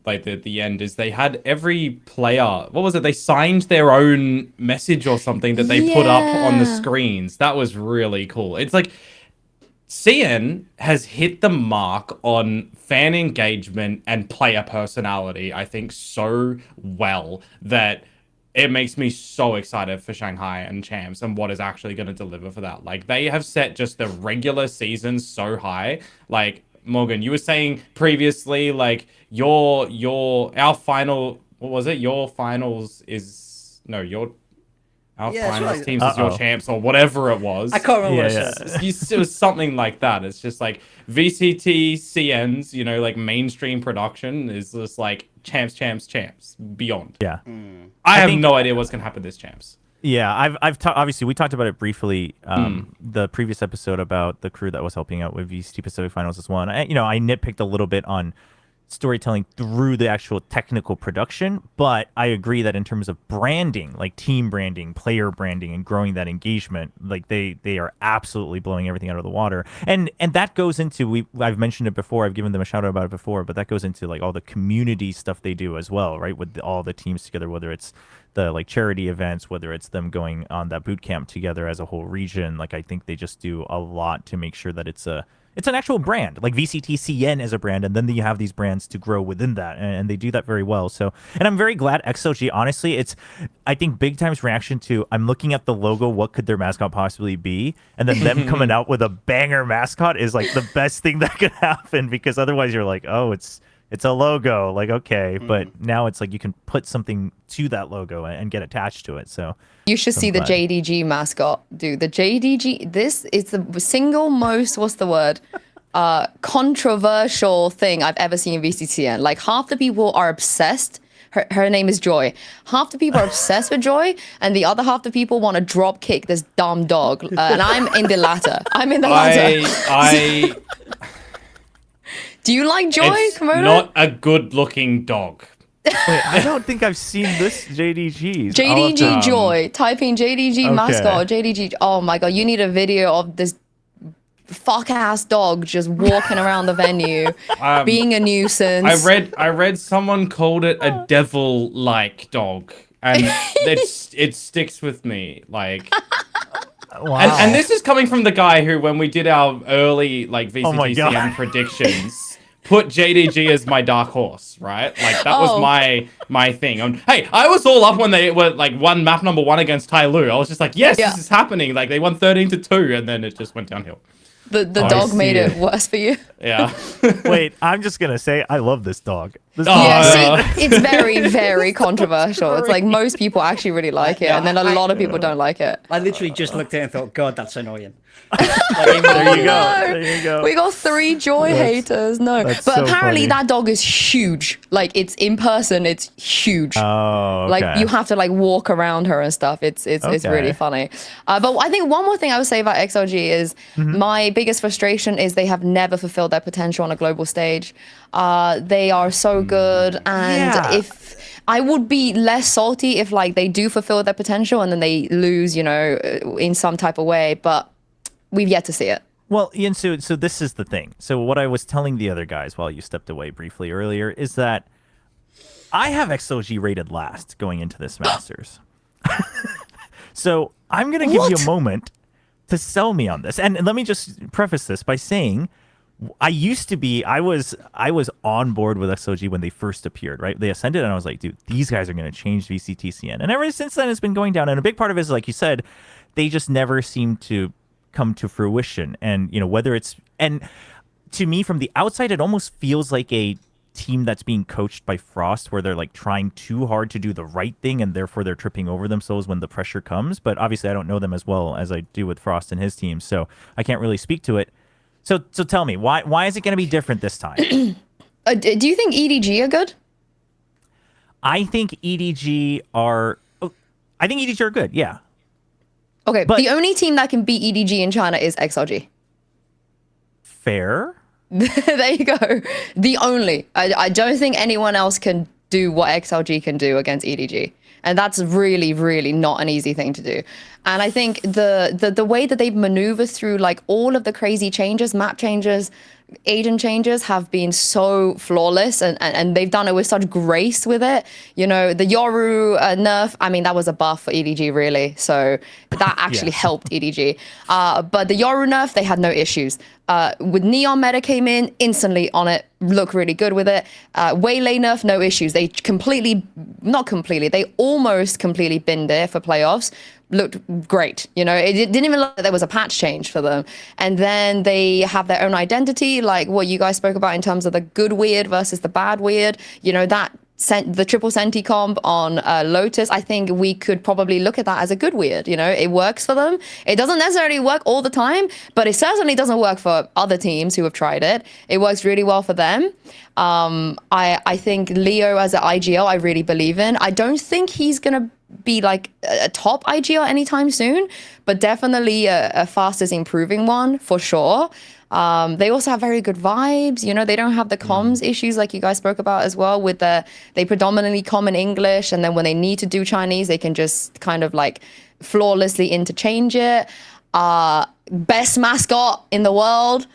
like the end is they had every player, what was it, they signed their own message or something that they put up on the screens. That was really cool. It's like CN has hit the mark on fan engagement and player personality, I think, so well that it makes me so excited for Shanghai and Champs and what is actually going to deliver for that. Like, they have set just the regular season so high. Like, Morgan, you were saying previously, like, our final, what was it? Our finals teams is your champs or whatever it was. I can't remember what it says. It was something like that. It's just like VCT CN's, like mainstream production is just like champs beyond. Yeah. I have no idea what's gonna happen this champs. Yeah, obviously we talked about it briefly. The previous episode about the crew that was helping out with VCT Pacific Finals as well. And I nitpicked a little bit on storytelling through the actual technical production, but I agree that in terms of branding, like team branding, player branding, and growing that engagement, like they are absolutely blowing everything out of the water. And that goes into, I've mentioned it before, I've given them a shout out about it before, but that goes into like all the community stuff they do as well, right? With all the teams together, whether it's the like charity events, whether it's them going on that boot camp together as a whole region. Like, I think they just do a lot to make sure that it's an actual brand, like VCT CN as a brand, and then you have these brands to grow within that, and they do that very well. So, and I'm very glad XOG, honestly, I think BigTime's reaction to, I'm looking at the logo, what could their mascot possibly be, and then them coming out with a banger mascot is like the best thing that could happen, because otherwise you're like, oh, it's a logo, like, okay, but now it's like you can put something to that logo and get attached to it. So You should see the JDG mascot, dude. The JDG, this is the single most, what's the word? Controversial thing I've ever seen in VCTN. Like, half the people are obsessed. Her name is Joy. Half the people are obsessed with Joy, and the other half the people want to drop kick this dumb dog. And I'm in the latter. Do you like Joy, It's Komodo? not a good looking dog. wait, I don't think I've seen this JDG. JDG Joy. Type in JDG mascot, JDG. Oh my god, you need a video of this fuck ass dog just walking around the venue, being a nuisance. I read someone called it a devil like dog, and it sticks with me. Like, Wow. and this is coming from the guy who, when we did our early like my God. VCTCN predictions, put JDG as my dark horse, right? Like, that was my thing. Hey, I was all up when they were like won map number 1 against Tai Lu. I was just like, yes, this is happening. Like, they won 13-2, and then it just went downhill. The dog made it worse for you. Yeah. Wait, I'm just gonna say I love this dog. Yeah, see, it's very, very controversial. It's like most people actually really like it, and then a lot of people don't like it. I literally just looked at it and thought, God, that's annoying. There you go. There you go. We got 3 Joy haters. No, but so apparently funny. that dog is huge. Like, it's in person, it's huge. Oh, okay. Like, you have to like walk around her and stuff. It's really funny. But I think one more thing I would say about XLG is my biggest frustration is they have never fulfilled their potential on a global stage. They are so good, and if I would be less salty if like they do fulfill their potential and then they lose, in some type of way. But we've yet to see it. Well, Ian, so this is the thing. So what I was telling the other guys while you stepped away briefly earlier is that I have XOG rated last going into this Masters. So I'm going to give you a moment to sell me on this. And let me just preface this by saying I used to be. I was on board with SOG when they first appeared. Right, they ascended, and I was like, dude, these guys are going to change VCT CN. And ever since then, it's been going down. And a big part of it is, like you said, they just never seem to come to fruition. And whether it's and to me from the outside, it almost feels like a team that's being coached by Frost, where they're like trying too hard to do the right thing, and therefore they're tripping over themselves when the pressure comes. But obviously, I don't know them as well as I do with Frost and his team, so I can't really speak to it. So tell me, why is it going to be different this time? Do you think EDG are good? I think EDG are. I think EDG are good. Yeah. Okay, But- the only team that can beat EDG in China is XLG. Fair. There you go. The only. I don't think anyone else can do what XLG can do against EDG. And that's really, really not an easy thing to do. And I think the way that they've maneuvered through like all of the crazy changes, map changes, agent changes have been so flawless, and they've done it with such grace with it. The Yoru nerf, I mean, that was a buff for EDG, really. So that actually helped EDG. But the Yoru nerf, they had no issues. With Neon meta came in, instantly on it, look really good with it. Waylay nerf, no issues. They they almost completely binned it for playoffs. Looked great. It didn't even look like there was a patch change for them. And then they have their own identity, like what you guys spoke about in terms of the good weird versus the bad weird. The triple senti comp on Lotus, I think we could probably look at that as a good weird. It works for them. It doesn't necessarily work all the time, but it certainly doesn't work for other teams who have tried it. It works really well for them. I think Leo as an IGL, I really believe in. I don't think he's going to be like a top IGL anytime soon, but definitely a fastest improving one for sure. They also have very good vibes. They don't have the comms issues like you guys spoke about as well with they predominantly comm in English. And then when they need to do Chinese, they can just kind of like flawlessly interchange it. Best mascot in the world.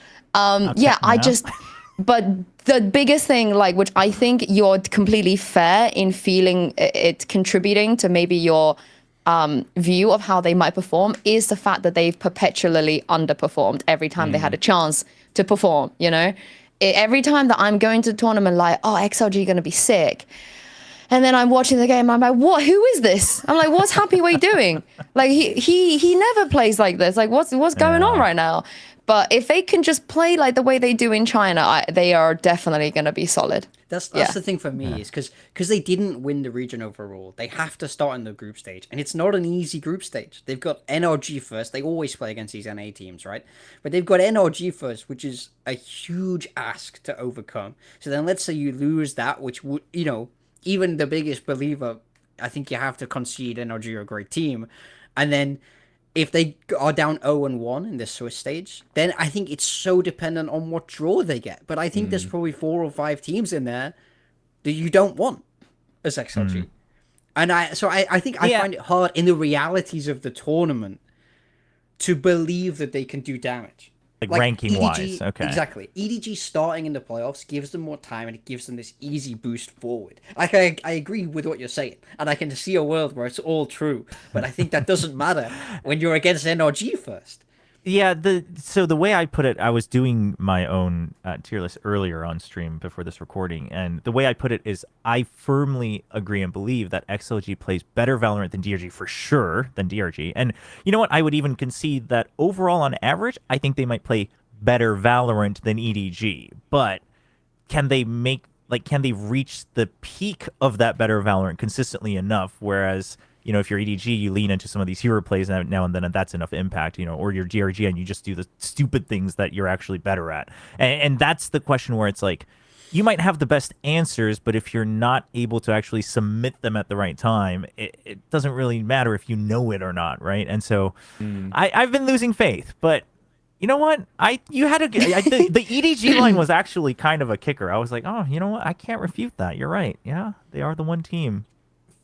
But the biggest thing, like, which I think you're completely fair in feeling it contributing to maybe your view of how they might perform, is the fact that they've perpetually underperformed every time they had a chance to perform. Every time that I'm going to the tournament, like, oh, XLG going to be sick. And then I'm watching the game, I'm like, what? Who is this? I'm like, what's Happy Way doing? Like, he never plays like this. Like, what's going on right now? But if they can just play like the way they do in China, they are definitely going to be solid. That's the thing for me, is because they didn't win the region overall. They have to start in the group stage, and it's not an easy group stage. They've got NRG first. They always play against these NA teams, right? But they've got NRG first, which is a huge ask to overcome. So then let's say you lose that, which would, even the biggest believer, I think you have to concede NRG are a great team. And then if they are down 0-1 in the Swiss stage, then I think it's so dependent on what draw they get. But I think there's probably 4 or 5 teams in there that you don't want as XLG. And I think I find it hard in the realities of the tournament to believe that they can do damage. Like ranking EDG, wise, okay. Exactly. EDG starting in the playoffs gives them more time, and it gives them this easy boost forward. Like, I agree with what you're saying, and I can see a world where it's all true, but I think that doesn't matter when you're against NRG first. Yeah, so the way I put it, I was doing my own tier list earlier on stream before this recording, and the way I put it is I firmly agree and believe that XLG plays better Valorant than DRG for sure, than DRG. And you know what? I would even concede that overall on average, I think they might play better Valorant than EDG. But can they reach the peak of that better Valorant consistently enough? Whereas, if you're EDG, you lean into some of these hero plays now and then, and that's enough impact, or you're DRG and you just do the stupid things that you're actually better at. And that's the question where it's like, you might have the best answers, but if you're not able to actually submit them at the right time, it doesn't really matter if you know it or not, right? And so I've been losing faith, but you know what? The EDG line was actually kind of a kicker. I was like, oh, you know what? I can't refute that. You're right. Yeah, they are the one team.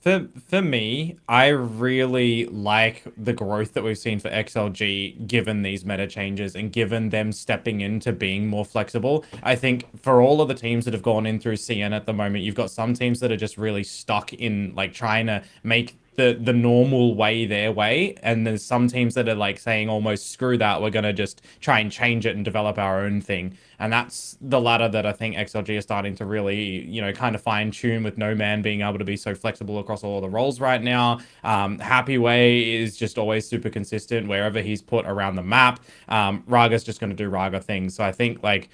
For me, I really like the growth that we've seen for XLG given these meta changes and given them stepping into being more flexible. I think for all of the teams that have gone in through CN at the moment, you've got some teams that are just really stuck in like trying to make the normal way their way, and there's some teams that are like saying almost screw that, we're gonna just try and change it and develop our own thing. And that's the latter that I think XLG is starting to really, kind of fine tune, with No Man being able to be so flexible across all the roles right now. Happy Way is just always super consistent wherever he's put around the map. Raga's just going to do Raga things. So I think like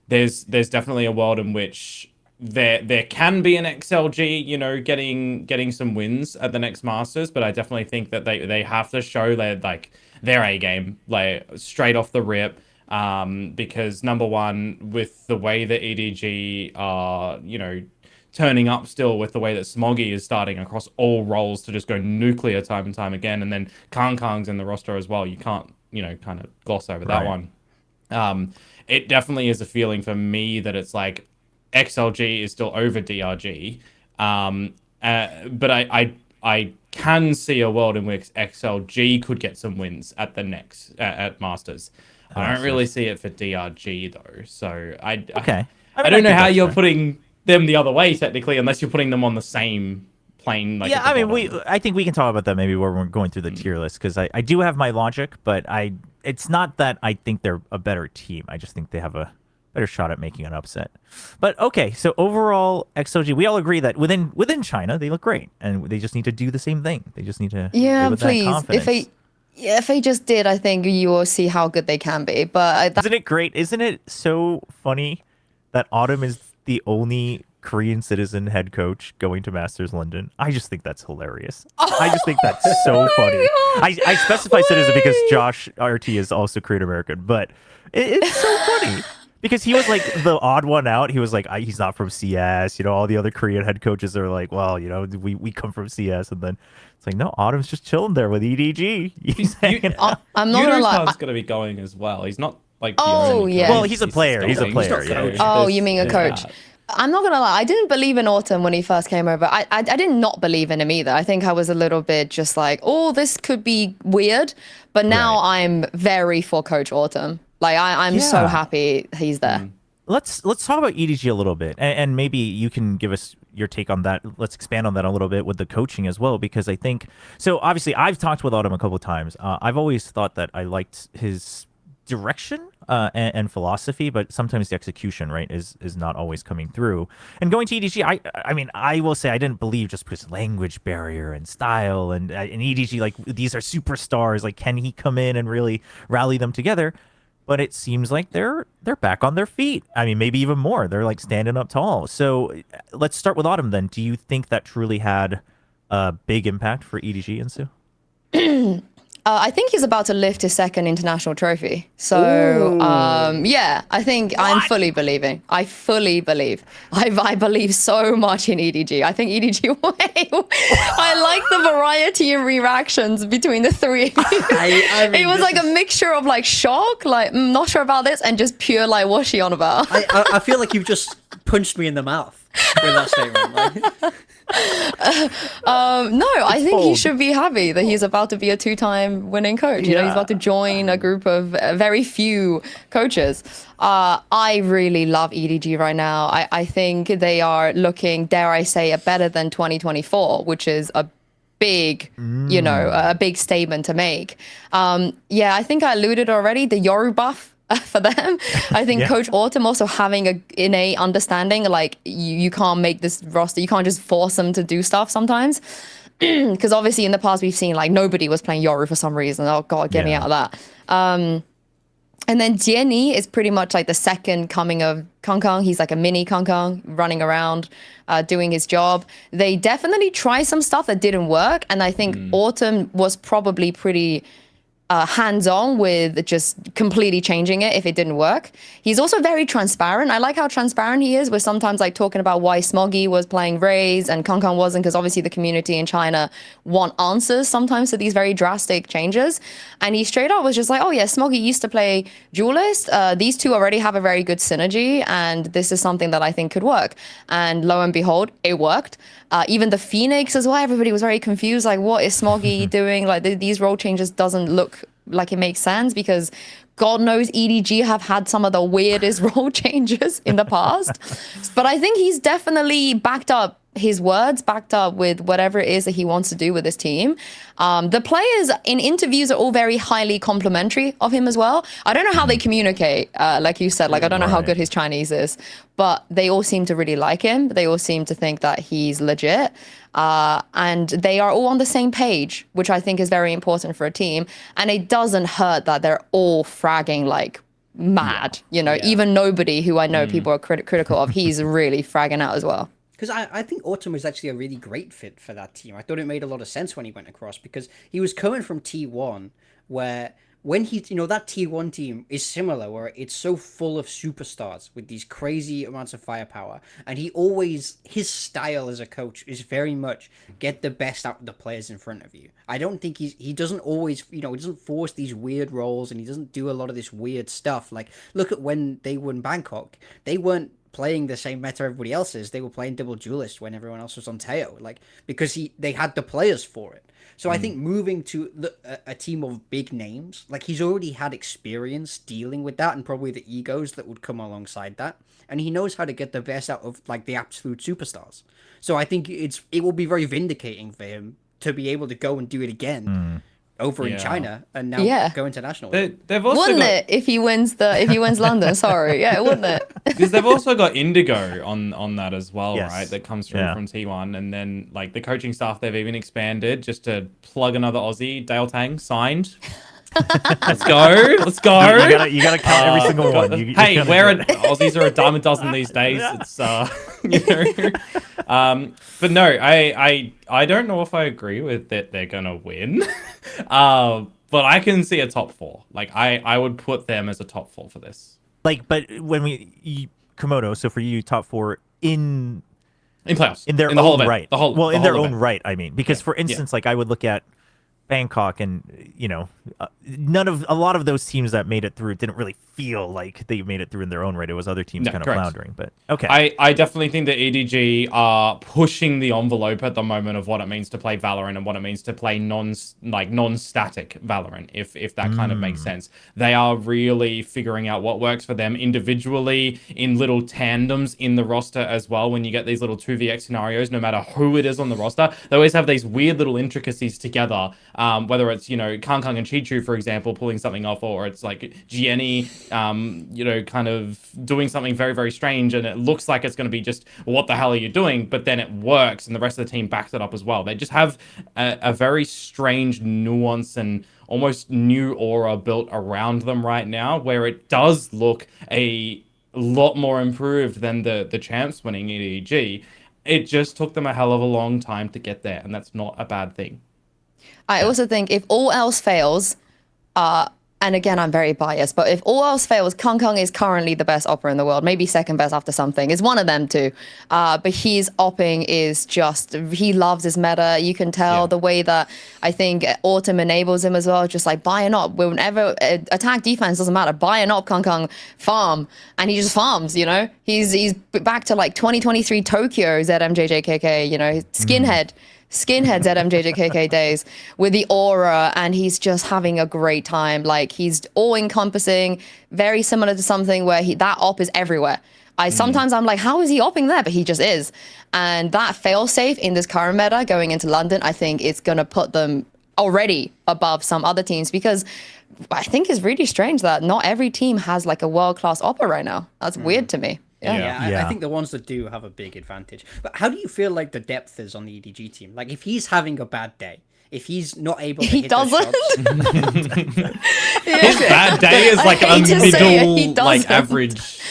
there's definitely a world in which there can be an XLG, getting some wins at the next Masters, but I definitely think that they have to show their A game, like straight off the rip. Because number one, with the way that EDG are, turning up still, with the way that Smoggy is starting across all roles to just go nuclear time and time again, and then Kang's in the roster as well. You can't, kind of gloss over that one. It definitely is a feeling for me that it's like XLG is still over DRG. But I can see a world in which XLG could get some wins at the next at Masters. I don't really see it for DRG though. So I don't know how you're putting them the other way technically, unless you're putting them on the same plane. Like yeah, I mean, I think we can talk about that maybe when we're going through the tier list, because I do have my logic, but it's not that I think they're a better team. I just think they have a better shot at making an upset. But okay, so overall XLG, we all agree that within China they look great, and they just need to do the same thing. They just need to play with that confidence. If they just did, I think you will see how good they can be. But isn't it great? Isn't it so funny that Autumn is the only Korean citizen head coach going to Masters London? I just think that's hilarious. I just think that's so funny. I specify citizen because Josh RT is also Korean American, but it's so funny. Because he was like the odd one out. He was like, he's not from CS. All the other Korean head coaches are like, well, we come from CS. And then it's like, no, Autumn's just chilling there with EDG. He's hanging out. I'm not gonna lie. He's going to be going as well. He's not like. Yeah. Well, he's a player. He's a player. Yeah. Oh, you mean a coach? I'm not gonna lie. I didn't believe in Autumn when he first came over. I did not believe in him either. I think I was a little bit just like, oh, this could be weird. But now I'm very for Coach Autumn. Like I'm so happy he's there. Let's talk about EDG a little bit, and maybe you can give us your take on that. Let's expand on that a little bit with the coaching as well, because I think so. Obviously, I've talked with Autumn a couple of times. I've always thought that I liked his direction and philosophy, but sometimes the execution, right, is not always coming through. And going to EDG, I mean, I will say I didn't believe just because language barrier and style and EDG, like these are superstars. Like, can he come in and really rally them together? But it seems like they're back on their feet. I mean, maybe even more. They're like standing up tall. So let's start with Autumn then. Do you think that truly had a big impact for EDG, Yinsu? I think he's about to lift his second international trophy. So, yeah, I think I'm fully believing. I fully believe. I believe so much in EDG. I think EDG, I like the variety in reactions between the three. It was like a mixture of like shock, like, not sure about this, and just pure like, what's she on about? I feel like you've just punched me in the mouth with that statement. Like. No, I think he should be happy that he's about to be a two-time winning coach. He's about to join a group of very few coaches. I really love EDG right now. I think they are looking, dare I say, better than 2024, which is a big, a big statement to make. Yeah, I think I alluded already, the Yoru buff for them. I think Coach Autumn also having a innate understanding, like you can't make this roster, you can't just force them to do stuff sometimes. Because obviously in the past we've seen like nobody was playing Yoru for some reason. Oh God, get me out of that. And then Jenny is pretty much like the second coming of Kang. He's like a mini Kang running around, doing his job. They definitely try some stuff that didn't work. And I think Autumn was probably pretty hands-on with just completely changing it if it didn't work. He's also very transparent. I like how transparent he is. We're sometimes like talking about why Smoggy was playing Raze and Kang wasn't, because obviously the community in China want answers sometimes to these very drastic changes. And he straight up was just like, oh yeah, Smoggy used to play Duelist. These two already have a very good synergy, and this is something that I think could work. And lo and behold, it worked. Even the Phoenix as well, everybody was very confused, like what is Smoggy doing? Like these role changes doesn't look like it makes sense, because God knows EDG have had some of the weirdest role changes in the past. But I think he's definitely backed up his words backed up with whatever it is that he wants to do with his team. The players in interviews are all very highly complimentary of him as well. I don't know how they communicate, like you said, like I don't know how good his Chinese is, but they all seem to really like him. They all seem to think that he's legit. And they are all on the same page, which I think is very important for a team. And it doesn't hurt that they're all fragging like mad, even nobody who I know people are critical of, he's really fragging out as well. Because I think Autumn was actually a really great fit for that team. I thought it made a lot of sense when he went across, because he was coming from T1, where when he, that T1 team is similar, where it's so full of superstars with these crazy amounts of firepower. And his style as a coach is very much get the best out of the players in front of you. I don't think he doesn't always, he doesn't force these weird roles, and he doesn't do a lot of this weird stuff. Like, look at when they won Bangkok. They weren't playing the same meta everybody else is. They were playing double duelist when everyone else was on Teo, like, because they had the players for it. So I think moving to a team of big names, like, he's already had experience dealing with that, and probably the egos that would come alongside that, and he knows how to get the best out of like the absolute superstars. So I think it will be very vindicating for him to be able to go and do it again over in China, and now go international. They've also Wouldn't it if he wins London? Sorry, wouldn't it? Because they've also got Indigo on that as well, Yes. right? That comes through from T1, and then like the coaching staff, they've even expanded just to plug another Aussie. Dale Tang signed. Let's go. You gotta count every single one. Aussies are a dime a dozen these days. It's but no, I don't know if I agree with that they're gonna win. But I can see a top 4. Like I would put them as a top 4 for this. Like, but when Komodo, so for you, top 4 in playoffs, in their the whole own event. right. In their own right. I mean, because for instance, like I would look at Bangkok, and a lot of those teams that made it through didn't really feel like they made it through in their own right. It was other teams kind of floundering. But okay, I definitely think that EDG are pushing the envelope at the moment of what it means to play Valorant and what it means to play non-static Valorant, if that kind of makes sense. They are really figuring out what works for them individually in little tandems in the roster as well. When you get these little 2vx scenarios, no matter who it is on the roster, they always have these weird little intricacies together. Whether it's, Kang and Chichu, for example, pulling something off, or it's like Gianni, kind of doing something very, very strange, and it looks like it's going to be just, what the hell are you doing? But then it works, and the rest of the team backs it up as well. They just have a very strange nuance and almost new aura built around them right now, where it does look a lot more improved than the champs winning EDG. It just took them a hell of a long time to get there, and that's not a bad thing. I also think if all else fails, and again, I'm very biased, but if all else fails, Kang is currently the best opera in the world, maybe second best after something. It's one of them too. But his opping is just, he loves his meta. You can tell the way that I think Autumn enables him as well, just like buy an op. Whenever attack defense doesn't matter, buy an op, Kang farm, and he just farms, He's back to like 2023 Tokyo ZMJJKK, skinheads at MJJKK days with the aura, and he's just having a great time. Like, he's all-encompassing, very similar to something where that op is everywhere. Sometimes I'm like, how is he opping there? But he just is. And that fail-safe in this current meta going into London, I think it's going to put them already above some other teams, because I think it's really strange that not every team has like a world-class opera right now. That's weird to me. I think the ones that do have a big advantage. But how do you feel like the depth is on the EDG team? Like, if he's having a bad day, if he's not able to hit those shots... His bad day is like a middle, like, average.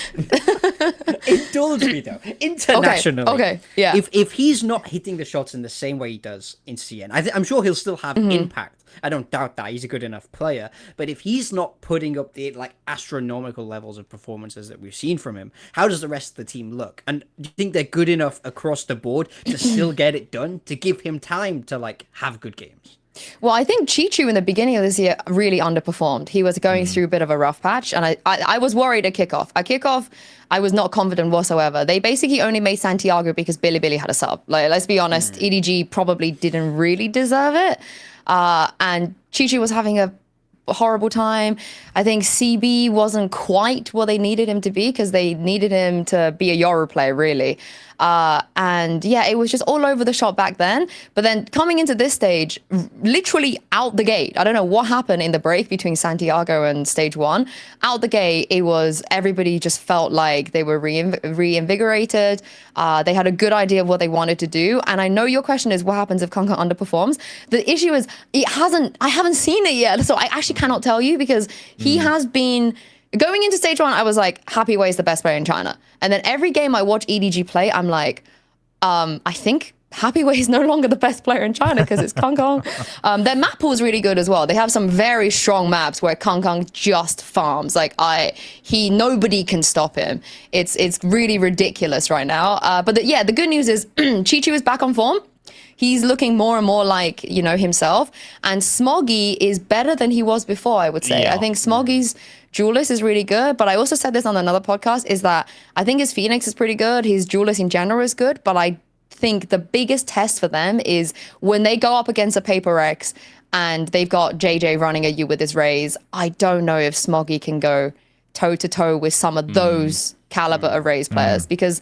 Indulge me, though. Internationally. Okay, yeah. If he's not hitting the shots in the same way he does in CN, I'm sure he'll still have impact. I don't doubt that. He's a good enough player. But if he's not putting up the astronomical levels of performances that we've seen from him, how does the rest of the team look? And do you think they're good enough across the board to still get it done, to give him time to have good games? Well, I think Chichu in the beginning of this year really underperformed. He was going through a bit of a rough patch, and I was worried at kickoff. At kickoff, I was not confident whatsoever. They basically only made Santiago because Billy had a sub. Like, let's be honest, EDG probably didn't really deserve it. And Chichu was having a horrible time. I think CB wasn't quite what they needed him to be because they needed him to be a Yoru player, really. And yeah, it was just all over the shop back then. But then coming into this stage, literally out the gate, I don't know what happened in the break between Santiago and stage 1. Out the gate, it was everybody just felt like they were reinvigorated. They had a good idea of what they wanted to do. And I know your question is what happens if Kong underperforms. The issue is I haven't seen it yet. So I actually cannot tell you because he has been. Going into stage 1, I was like, Happy Wei is the best player in China. And then every game I watch EDG play, I'm like, I think Happy Wei is no longer the best player in China because it's Kong Kong. Their map pool is really good as well. They have some very strong maps where Kong Kong just farms. Like nobody can stop him. It's really ridiculous right now. But the good news is Chi-Chi is back on form. He's looking more and more like, himself. And Smoggy is better than he was before, I would say. Yeah. I think Smoggy's Duelist is really good. But I also said this on another podcast, is that I think his Phoenix is pretty good. His Duelist in general is good. But I think the biggest test for them is when they go up against a Paper X and they've got JJ running at you with his Rays. I don't know if Smoggy can go toe-to-toe with some of those caliber of Rays players because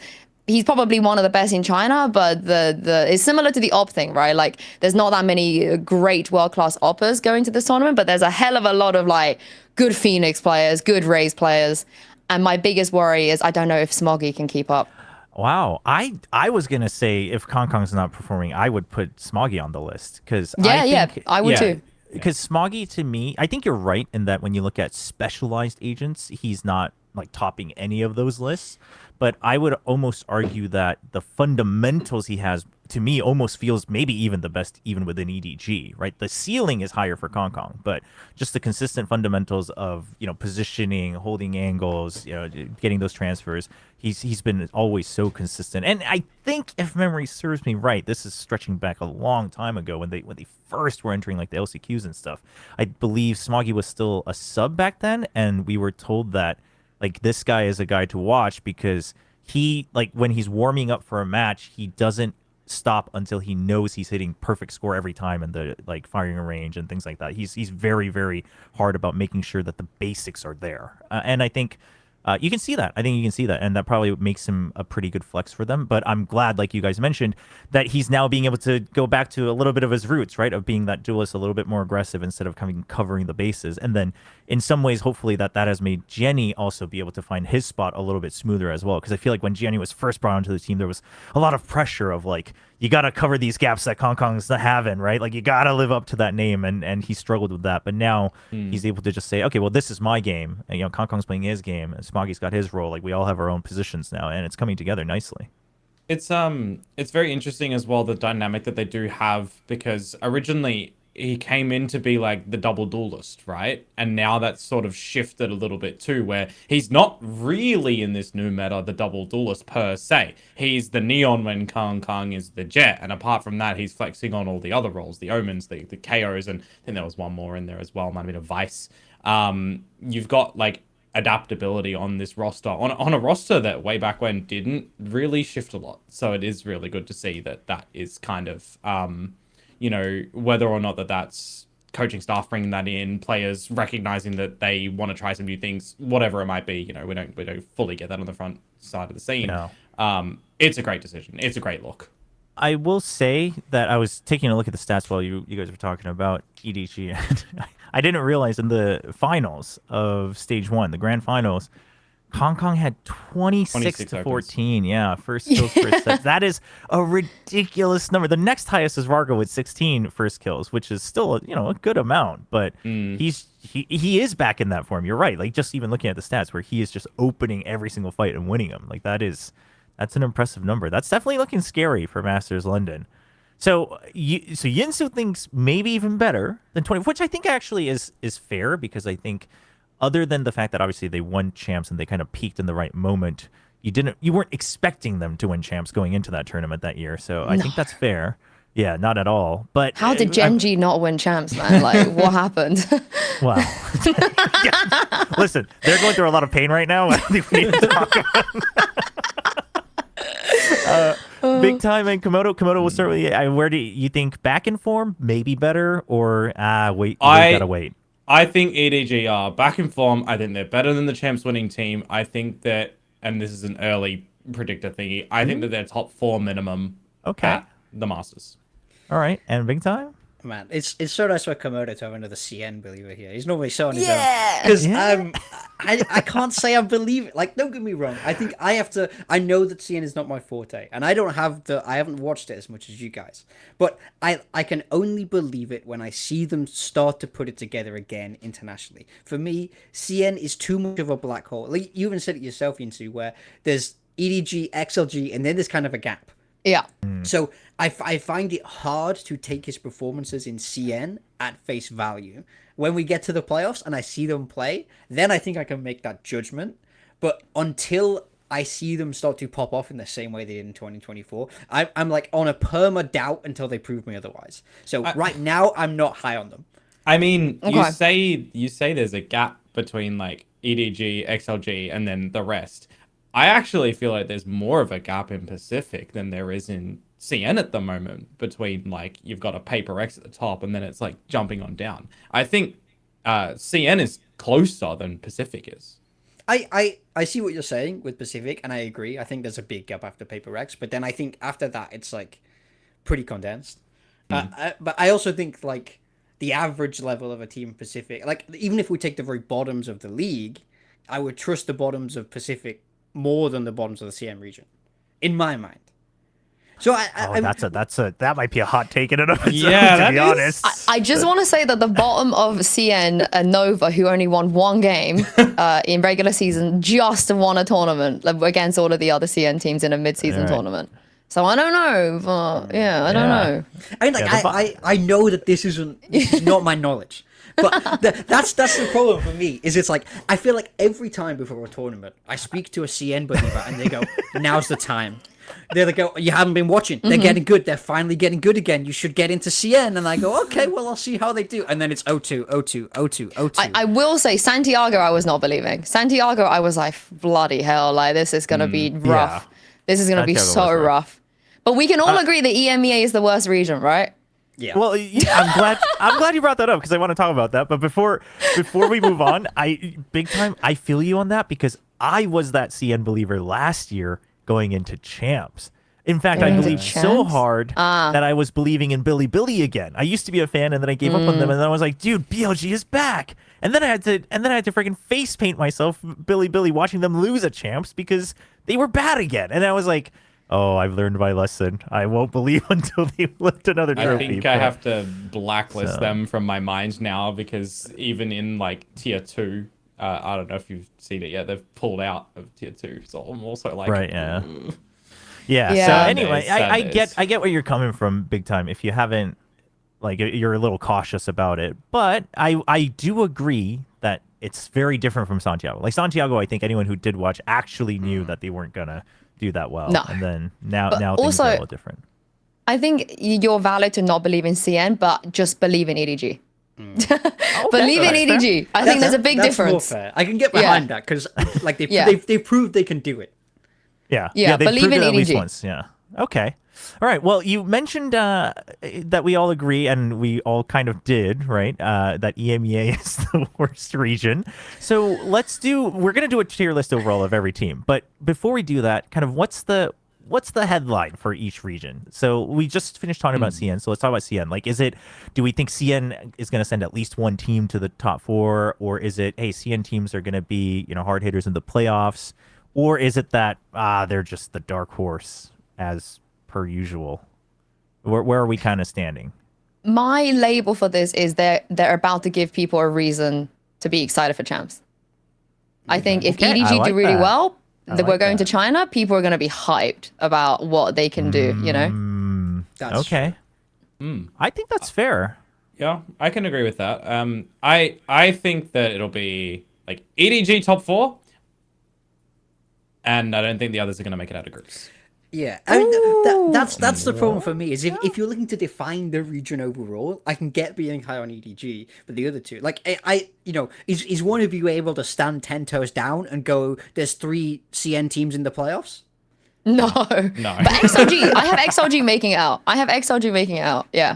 he's probably one of the best in China, but it's similar to the op thing, right? Like, there's not that many great world-class oppers going to this tournament, but there's a hell of a lot of like good Phoenix players, good Rays players, and my biggest worry is I don't know if Smoggy can keep up. Wow, I was gonna say if Kong Kong's not performing, I would put Smoggy on the list because I would too. Because Smoggy, to me, I think you're right in that when you look at specialized agents, he's not like topping any of those lists. But I would almost argue that the fundamentals he has, to me, almost feels maybe even the best even within EDG, right? The ceiling is higher for Kong Kong, but just the consistent fundamentals of, positioning, holding angles, getting those transfers, he's been always so consistent. And I think, if memory serves me right, this is stretching back a long time ago when they first were entering like the LCQs and stuff. I believe Smoggy was still a sub back then, and we were told that like this guy is a guy to watch because he, like, when he's warming up for a match, he doesn't stop until he knows he's hitting perfect score every time in the like firing range and things like that. He's very, very hard about making sure that the basics are there. And I think you can see that. I think you can see that. And that probably makes him a pretty good flex for them. But I'm glad, like you guys mentioned, that he's now being able to go back to a little bit of his roots, right? Of being that duelist, a little bit more aggressive instead of covering the bases. And then in some ways, hopefully that has made Jenny also be able to find his spot a little bit smoother as well. Because I feel like when Jenny was first brought onto the team, there was a lot of pressure of like, you got to cover these gaps that Kong Kong's not having, right? Like, you got to live up to that name. And he struggled with that. But now he's able to just say, okay, well, this is my game. And, Kong Kong's playing his game. And Smoggy's got his role. Like, we all have our own positions now. And it's coming together nicely. It's very interesting as well, the dynamic that they do have, because originally he came in to be like the double duelist, right? And now that's sort of shifted a little bit too, where he's not really in this new meta, the double duelist per se. He's the Neon when Kong Kong is the Jet. And apart from that, he's flexing on all the other roles, the Omens, the KOs, and I think there was one more in there as well, might have been a Vice. You've got like adaptability on this roster, on a roster that way back when didn't really shift a lot. So it is really good to see that is kind of whether or not that's coaching staff bringing that in, players recognizing that they want to try some new things, whatever it might be. We don't fully get that on the front side of the scene. It's a great decision. It's a great look. I will say that I was taking a look at the stats while you guys were talking about EDG, and I didn't realize in the finals of stage 1, the grand finals, Hong Kong had 26 to 14. Opens. Yeah, first kills, first sets. That is a ridiculous number. The next highest is Vargo with 16 first kills, which is still a good amount. But he is back in that form. You're right. Like, just even looking at the stats, where he is just opening every single fight and winning them. Like, that's an impressive number. That's definitely looking scary for Masters London. So Yinsu thinks maybe even better than 20, which I think actually is fair, because I think, other than the fact that obviously they won champs and they kind of peaked in the right moment, you weren't expecting them to win champs going into that tournament that year. So I think that's fair. Yeah, not at all. But how did Genji not win champs, man? Like, what happened? Wow. Yeah. Listen, they're going through a lot of pain right now. I think we need to talk about BigTime and Komodo. Komodo will start with you. Where do you think back in form? Maybe better, or wait? You gotta wait. I think EDG are back in form. I think they're better than the champs winning team. I think that, and this is an early predictor thingy, I think that they're top 4 minimum Okay. at the Masters. All right. And big time? Man, it's so nice for Komodo to have another CN believer here. He's normally so on his own. Yeah. Because Yeah. I can't say I believe it. Like, don't get me wrong. I think I have to. I know that CN is not my forte, and I haven't watched it as much as you guys. But I can only believe it when I see them start to put it together again internationally. For me, CN is too much of a black hole. Like, you even said it yourself, Yinsu, where there's EDG, XLG, and then there's kind of a gap. Yeah. So I find it hard to take his performances in CN at face value. When we get to the playoffs and I see them play, then I think I can make that judgment. But until I see them start to pop off in the same way they did in 2024, I'm like on a perma doubt until they prove me otherwise. So right now, I'm not high on them. I mean, Okay. you say there's a gap between like EDG, XLG, and then the rest. I actually feel like there's more of a gap in Pacific than there is in CN at the moment between like you've got a Paper X at the top and then it's like jumping on down. I think CN is closer than Pacific is. I see what you're saying with Pacific, and I agree. I think there's a big gap after Paper X, but then I think after that, it's like pretty condensed. But I also think like the average level of a team Pacific, like even if we take the very bottoms of the league, I would trust the bottoms of Pacific more than the bottoms of the CM region, in my mind. So That might be a hot take in and of itself, Yeah, to that be is- honest. I just want to say that the bottom of CN, Nova, who only won one game in regular season, just won a tournament against all of the other CN teams in a mid-season Right. tournament. So I don't know, but yeah, I don't know. I mean, like, I know that this is not my knowledge, but that's the problem for me. Is it's like I feel like every time before a tournament, I speak to a CN believer and they go, "Now's the time." They go, "You haven't been watching. They're getting good. They're finally getting good again. You should get into CN." And I go, "Okay, well, I'll see how they do." And then it's 0-2, 0-2, 0-2, 0-2. I will say Santiago, I was not believing. Santiago, I was like, bloody hell, like this is gonna be rough. yeah. This is gonna be Santiago so was rough. rough. But we can all agree that EMEA is the worst region, right? Yeah. Well, yeah, I'm glad you brought that up because I want to talk about that. But before we move on, big time, I feel you on that because I was that CN believer last year going into champs. In fact, I Into believed so champs? hard that I was believing in Billy again. I used to be a fan, and then I gave up on them, and then I was like, "Dude, BLG is back!" And then I had to freaking face paint myself, Billy, watching them lose at champs because they were bad again, and I was like, "Oh, I've learned my lesson. I won't believe until they lift another trophy." I think I have to blacklist them from my mind now because even in like tier 2, I don't know if you've seen it yet, they've pulled out of tier 2. So I'm also like, Right, yeah. Yeah. Yeah. So Sad anyway, days, I sad get days. where you're coming from, big time. If you haven't, like, you're a little cautious about it, but I do agree that it's very different from Santiago. Like Santiago, I think anyone who did watch actually knew that they weren't gonna do that well. No. And then now But things also- are a little different. I think you're valid to not believe in CN, but just believe in EDG. Believe in that's EDG. I think there's a big that's difference. More fair. I can get behind that because like Yeah. they've proved they can do it. Yeah. Yeah, they believe proved in it at least EDG. once. Yeah. Okay. All right. Well, you mentioned that we all agree, and we all kind of did, right? That EMEA is the worst region. So we're going to do a tier list overall of every team. But before we do that, kind of what's the headline for each region? So we just finished talking about CN. So let's talk about CN. Like, do we think CN is going to send at least one team to the top 4? Or is it, hey, CN teams are going to be, hard hitters in the playoffs? Or is it that they're just the dark horse as per usual? Where are we kind of standing? My label for this is they're about to give people a reason to be excited for champs. I think if Okay, I EDG like do really that. well, I we're like going to that. China, people are going to be hyped about what they can do, That's Okay. I think that's fair. Yeah, I can agree with that. I think that it'll be like EDG top 4, and I don't think the others are going to make it out of groups. Yeah, I mean that's the problem for me. Is if you're looking to define the region overall, I can get being high on EDG, but the other two, like is one of you able to stand 10 toes down and go? There's 3 CN teams in the playoffs. No. No. But XLG, I have XLG making it out. Yeah.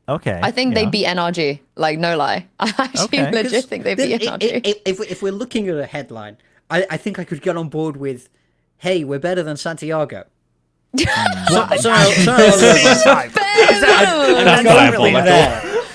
Okay. I think they yeah. beat NRG. Like, no lie. I actually Okay. legit think they beat NRG. If we're looking at a headline, I think I could get on board with, "Hey, we're better than Santiago."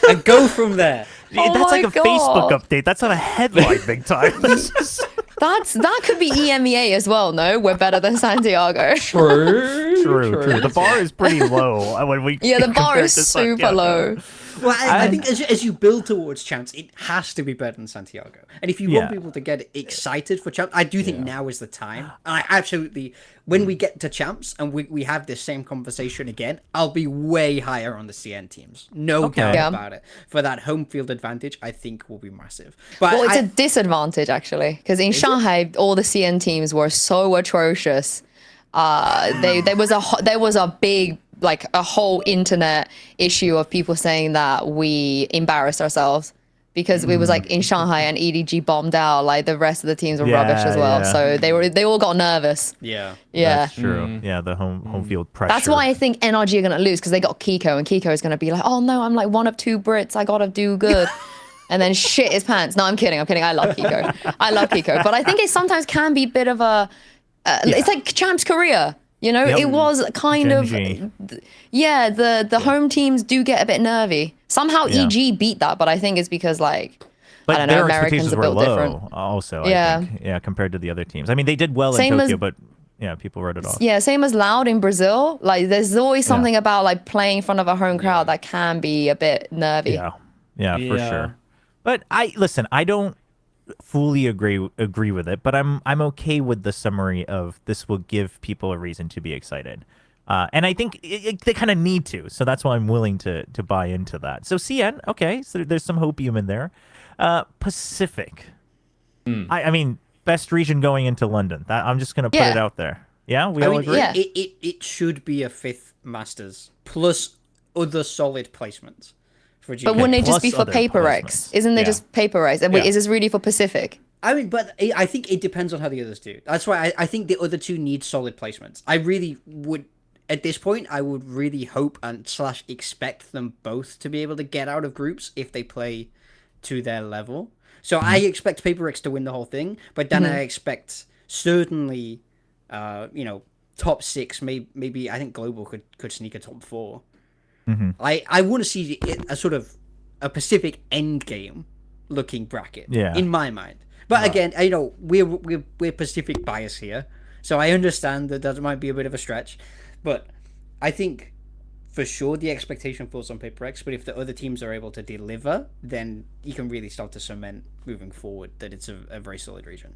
And go from there. Oh That's like my a Facebook God. update. That's not a headline, big time. That's just That could be EMEA as well. No, we're better than Santiago. true. The bar is pretty low when we Yeah, the bar compare is it to super Santiago. low. Well, I think as you build towards champs, it has to be better than Santiago. And if you want Yeah. people to get excited for champs, I do think now is the time. I absolutely, when we get to champs and we have this same conversation again, I'll be way higher on the CN teams. No doubt Yeah. about it. For that home field advantage, I think will be massive. But Well, it's a disadvantage actually, because in Shanghai, all the CN teams were so atrocious. There was a big, like, a whole internet issue of people saying that we embarrassed ourselves because it was like in Shanghai and EDG bombed out. Like the rest of the teams were rubbish as well, yeah. so they all got nervous. yeah. Yeah. That's true. Yeah, the home field pressure. That's why I think NRG are going to lose, because they got Kiko, and Kiko is going to be like, oh no, I'm like one of two Brits, I got to do good. And then shit his pants. No, I'm kidding. I love Kiko. But I think it sometimes can be a bit of a, it's like Champs Korea. You know, Yep. it was kind Genji. of, the home teams do get a bit nervy. Somehow Yeah. EG beat that, but I think it's because, like, But I don't know, their Americans expectations are were built low different. also, Yeah. I think. Yeah, compared to the other teams. I mean, they did well Same in as- Tokyo, but yeah, people wrote it off. Yeah, same as Loud in Brazil. Like, there's always something about, like, playing in front of a home crowd that can be a bit nervy. Yeah, for Yeah. sure. But I don't fully agree with it, but I'm okay with the summary of this will give people a reason to be excited. And I think they kind of need to, so that's why I'm willing to buy into that. So CN, okay, so there's some hopium in there. Pacific, I mean, best region going into London. That I'm just gonna put it out there. Yeah, we all agree. yeah. It should be a 5th Masters plus other solid placements for GP. But wouldn't it just plus be for other paper placements. X? Isn't it Yeah. just paper X? And wait, Yeah. is this really for Pacific? I mean, but I think it depends on how the others do. That's why I think the other two need solid placements. I really would, at this point, I would really hope and / expect them both to be able to get out of groups if they play to their level. So I expect Paper X to win the whole thing, but then I expect certainly, top 6, maybe I think Global could sneak a top 4. I want to see a sort of a Pacific end game looking bracket in my mind. But again, we're Pacific bias here, so I understand that might be a bit of a stretch, but I think for sure the expectation falls on Paper X. But if the other teams are able to deliver, then you can really start to cement moving forward that it's a very solid region.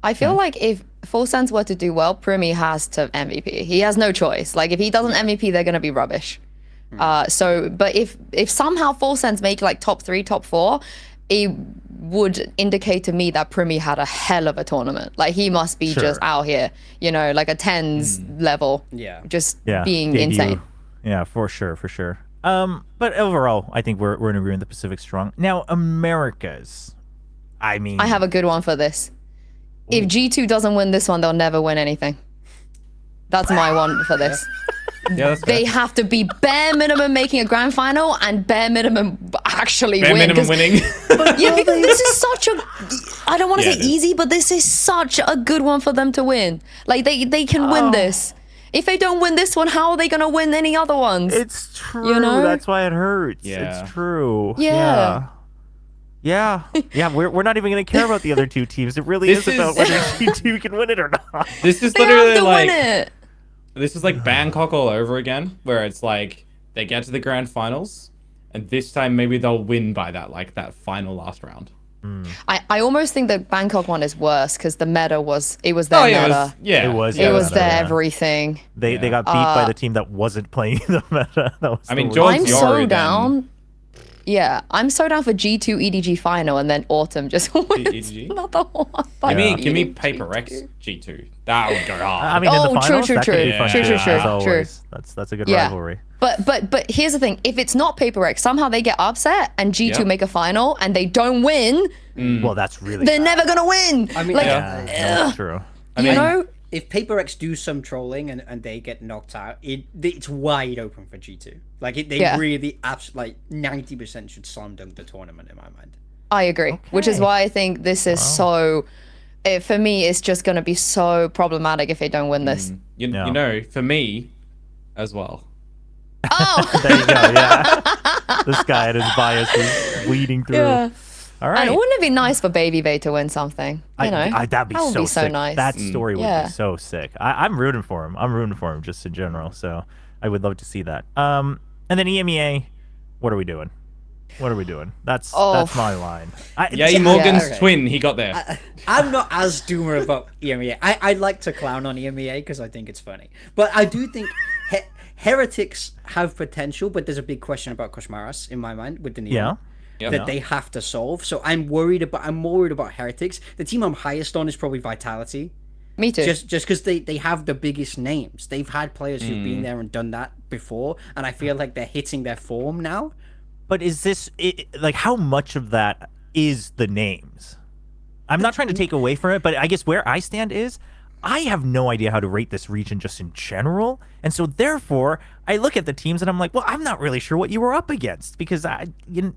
I feel like if Full Sense were to do well, Primi has to MVP. He has no choice. Like, if he doesn't MVP, they're going to be rubbish. But if somehow Full Sense make like top 3, top 4, it would indicate to me that Primi had a hell of a tournament. Like, he must be just out here, like a tens level. Yeah. Just Yeah, being debut. insane. Yeah, for sure. But overall, I think we're in agreement. The Pacific strong. Now Americas. I mean, I have a good one for this. If G2 doesn't win this one, they'll never win anything. That's my one for this. Yeah, that's They fair. have to be bare minimum making a grand final and bare minimum actually Bare win. minimum 'cause- winning. Yeah, because this is such a, I don't want to Yeah, say it is. easy, but this is such a good one for them to win. Like, they can win this. If they don't win this one, how are they going to win any other ones? it's true. You know? That's why it hurts. Yeah. It's true. Yeah. Yeah. We're not even gonna care about the other two teams. It really This is about is- whether G2 can win it or not. This is They literally have to like win it. this is like Bangkok all over again, where it's like they get to the grand finals, and this time maybe they'll win by that final last round. I almost think the Bangkok one is worse because the meta was their meta. It was It was meta, their yeah. everything. They got beat by the team that wasn't playing the meta. That was I mean, the George- worst. I'm Yori so then. down. Yeah, I'm so down for G2 EDG final and then Autumn just wins EDG? another one. Give me Paper X G2. That would go hard. I mean, in Oh, the true, finals, true, that could be true. fun True, too, true, true, as true. always. That's a good Yeah. rivalry. But here's the thing: if it's not Paper X, somehow they get upset and G2 Yeah. make a final and they don't win, Well, that's really they're bad. never gonna win. I mean, like, yeah. That's true. you know, if Paper X do some trolling and they get knocked out, it's wide open for G2. Like they really like 90% should slam dunk the tournament in my mind. I agree, which is why I think this is so. For me, it's just going to be so problematic if they don't win this. You know, for me, as well. Oh, There you go. Yeah, this guy and his biases bleeding through. yeah. All right. And wouldn't it be nice for Baby Bay to win something? You know, that'd be that would so be so sick. nice. That story would Yeah. be so sick. I'm rooting for him. I'm rooting for him just in general. So I would love to see that. And then EMEA, what are we doing? What are we doing? That's my line. Morgan's twin, he got there. I'm not as doomer about EMEA. I like to clown on EMEA because I think it's funny. But I do think Heretics have potential, but there's a big question about Koshmaras in my mind with the Neon. That they have to solve. So I'm more worried about Heretics. The team I'm highest on is probably Vitality. Me too. Just because they have the biggest names. They've had players who've been there and done that before, and I feel like they're hitting their form now. But is this like how much of that is the names? I'm not trying to take away from it, but I guess where I stand is I have no idea how to rate this region just in general. And so therefore, I look at the teams and I'm like, well, I'm not really sure what you were up against because you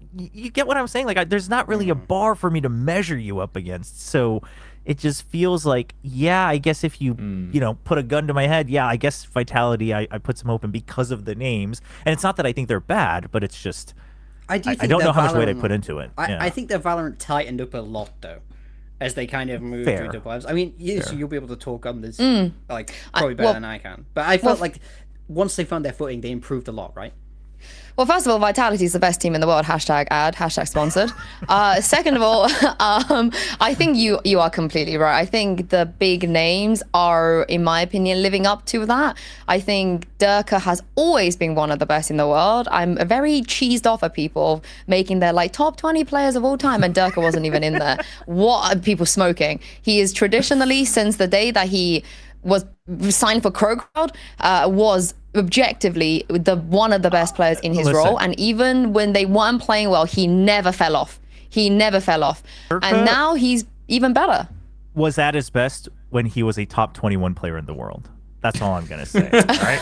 get what I'm saying? Like there's not really a bar for me to measure you up against. So it just feels like, yeah, I guess if you, put a gun to my head, yeah, I guess Vitality, I put some open because of the names. And it's not that I think they're bad, but it's just, I don't know how much weight I put into it. I think that Valorant tightened up a lot though, as they kind of moved through the playoffs. I mean, so you'll be able to talk on this like probably better than I can. But I felt like once they found their footing, they improved a lot, right? Well, first of all, Vitality is the best team in the world. Hashtag ad, hashtag sponsored. Second of all, I think you are completely right. I think the big names are, in my opinion, living up to that. I think Durka has always been one of the best in the world. I'm very cheesed off at people making their like top 20 players of all time, and Durka wasn't even in there. What are people smoking? He is traditionally, since the day that he was signed for Crow Crowd, was objectively one of the best players in his role. And even when they weren't playing well, he never fell off. And now he's even better. Was at his best when he was a top 21 player in the world. That's all I'm gonna say. All right,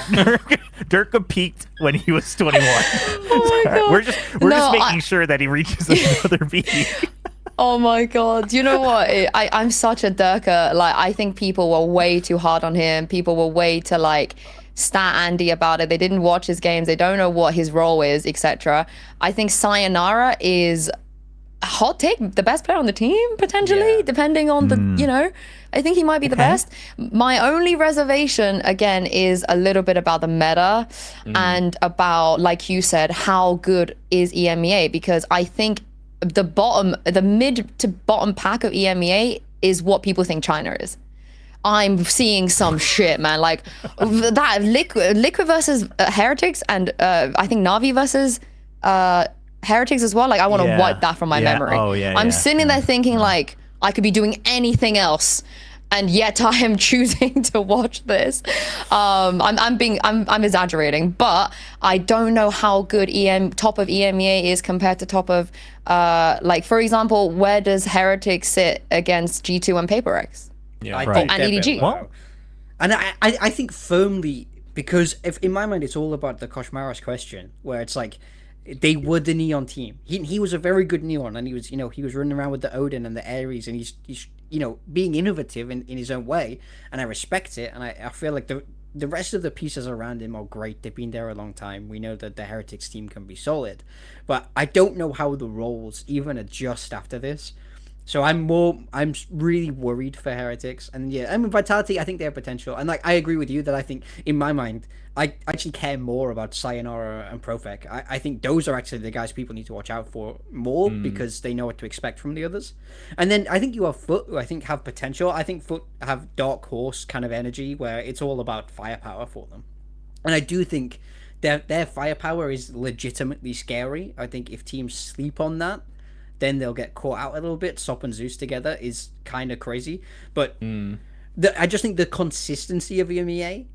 Durka peaked when he was 21. Oh my God. We're just making sure that he reaches another peak. Oh my God. You know what? I'm such a Durka. Like, I think people were way too hard on him. People were way to like stat Andy about it. They didn't watch his games. They don't know what his role is, etc. I think Sayonara is a hot take, the best player on the team, potentially, depending on the, I think he might be the best. My only reservation, again, is a little bit about the meta and about, like you said, how good is EMEA? Because I think the mid to bottom pack of EMEA is what people think China is. I'm seeing some shit, man. Like that Liquid versus Heretics, and I think Navi versus Heretics as well. Like I want to wipe that from my memory. Oh, yeah, I'm sitting there thinking like I could be doing anything else, and yet I am choosing to watch this. I'm exaggerating, but I don't know how good top of EMEA is compared to top of like, for example, where does Heretics sit against G2 and Paper X? Yeah, I think and EDG. Well, and I think firmly, because if in my mind it's all about the Koshmaras question, where it's like they were the Neon team. He was a very good Neon, and he was running around with the Odin and the Ares, and he's being innovative in his own way, and I respect it, and I feel like the rest of the pieces around him are great. They've been there a long time. We know that the Heretics team can be solid, but I don't know how the roles even adjust after this. So I'm really worried for Heretics, and Vitality, I think they have potential, and like I agree with you that I think in my mind I actually care more about Sayonara and Profec. I think those are actually the guys people need to watch out for more because they know what to expect from the others. And then I think you have Foot, who I think have potential. I think Foot have Dark Horse kind of energy where it's all about firepower for them, and I do think their firepower is legitimately scary. I think if teams sleep on that, then they'll get caught out a little bit. Sop and Zeus together is kind of crazy. But I just think the consistency of EMEA,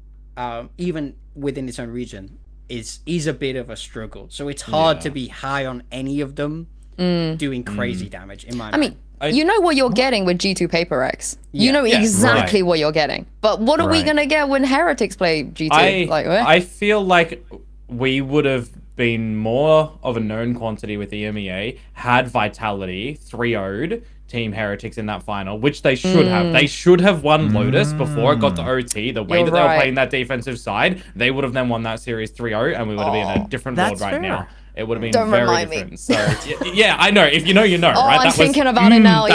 even within its own region, is a bit of a struggle. So it's hard to be high on any of them doing crazy damage in my I mean, mind. you know what you're getting with G2 Paper X. You Yeah. know Yeah, exactly right. what you're getting. But what are we Right. gonna get when Heretics play G2? I feel like we would have been more of a known quantity with EMEA had Vitality 3-0'd Team Heretics in that final, which they should have. They should have won Lotus before it got to OT. The way You're that they were right. playing that defensive side, they would have then won that series 3-0, and we would have been in a different world that's right fair. now. It would have been Don't very remind me. different. So yeah, I know. If you know, you know, Oh, right? I'm thinking about it now.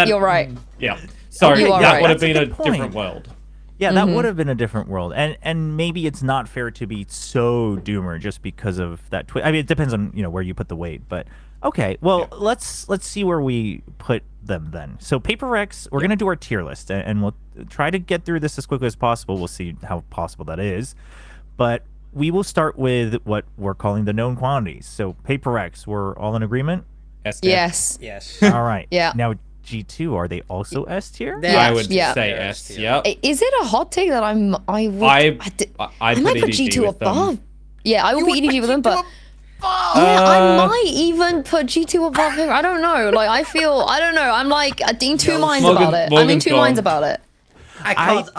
You're right. Yeah. So You are that right. would have That's a been a good point. different world. Yeah, that would have been a different world, and maybe it's not fair to be so doomer just because of that. I mean, it depends on where you put the weight, but okay. Well, let's see where we put them then. So Paper X, we're gonna do our tier list, and we'll try to get through this as quickly as possible. We'll see how possible that is, but we will start with what we're calling the known quantities. So Paper X, we're all in agreement. S tier. Yes. Yes. All right. Yeah. Now G2, are they also S tier? They're- I would Yeah. say They're S. S Yep. Is it a hot take that I I'd might put put EDG G2 with them. above. Yeah, I will put EDG with them, but yeah, Uh, I might even put G2 above him. I don't know. Like I don't know. I'm like in two minds Morgan- about it. I'm in Morgan's two gone. minds about it. I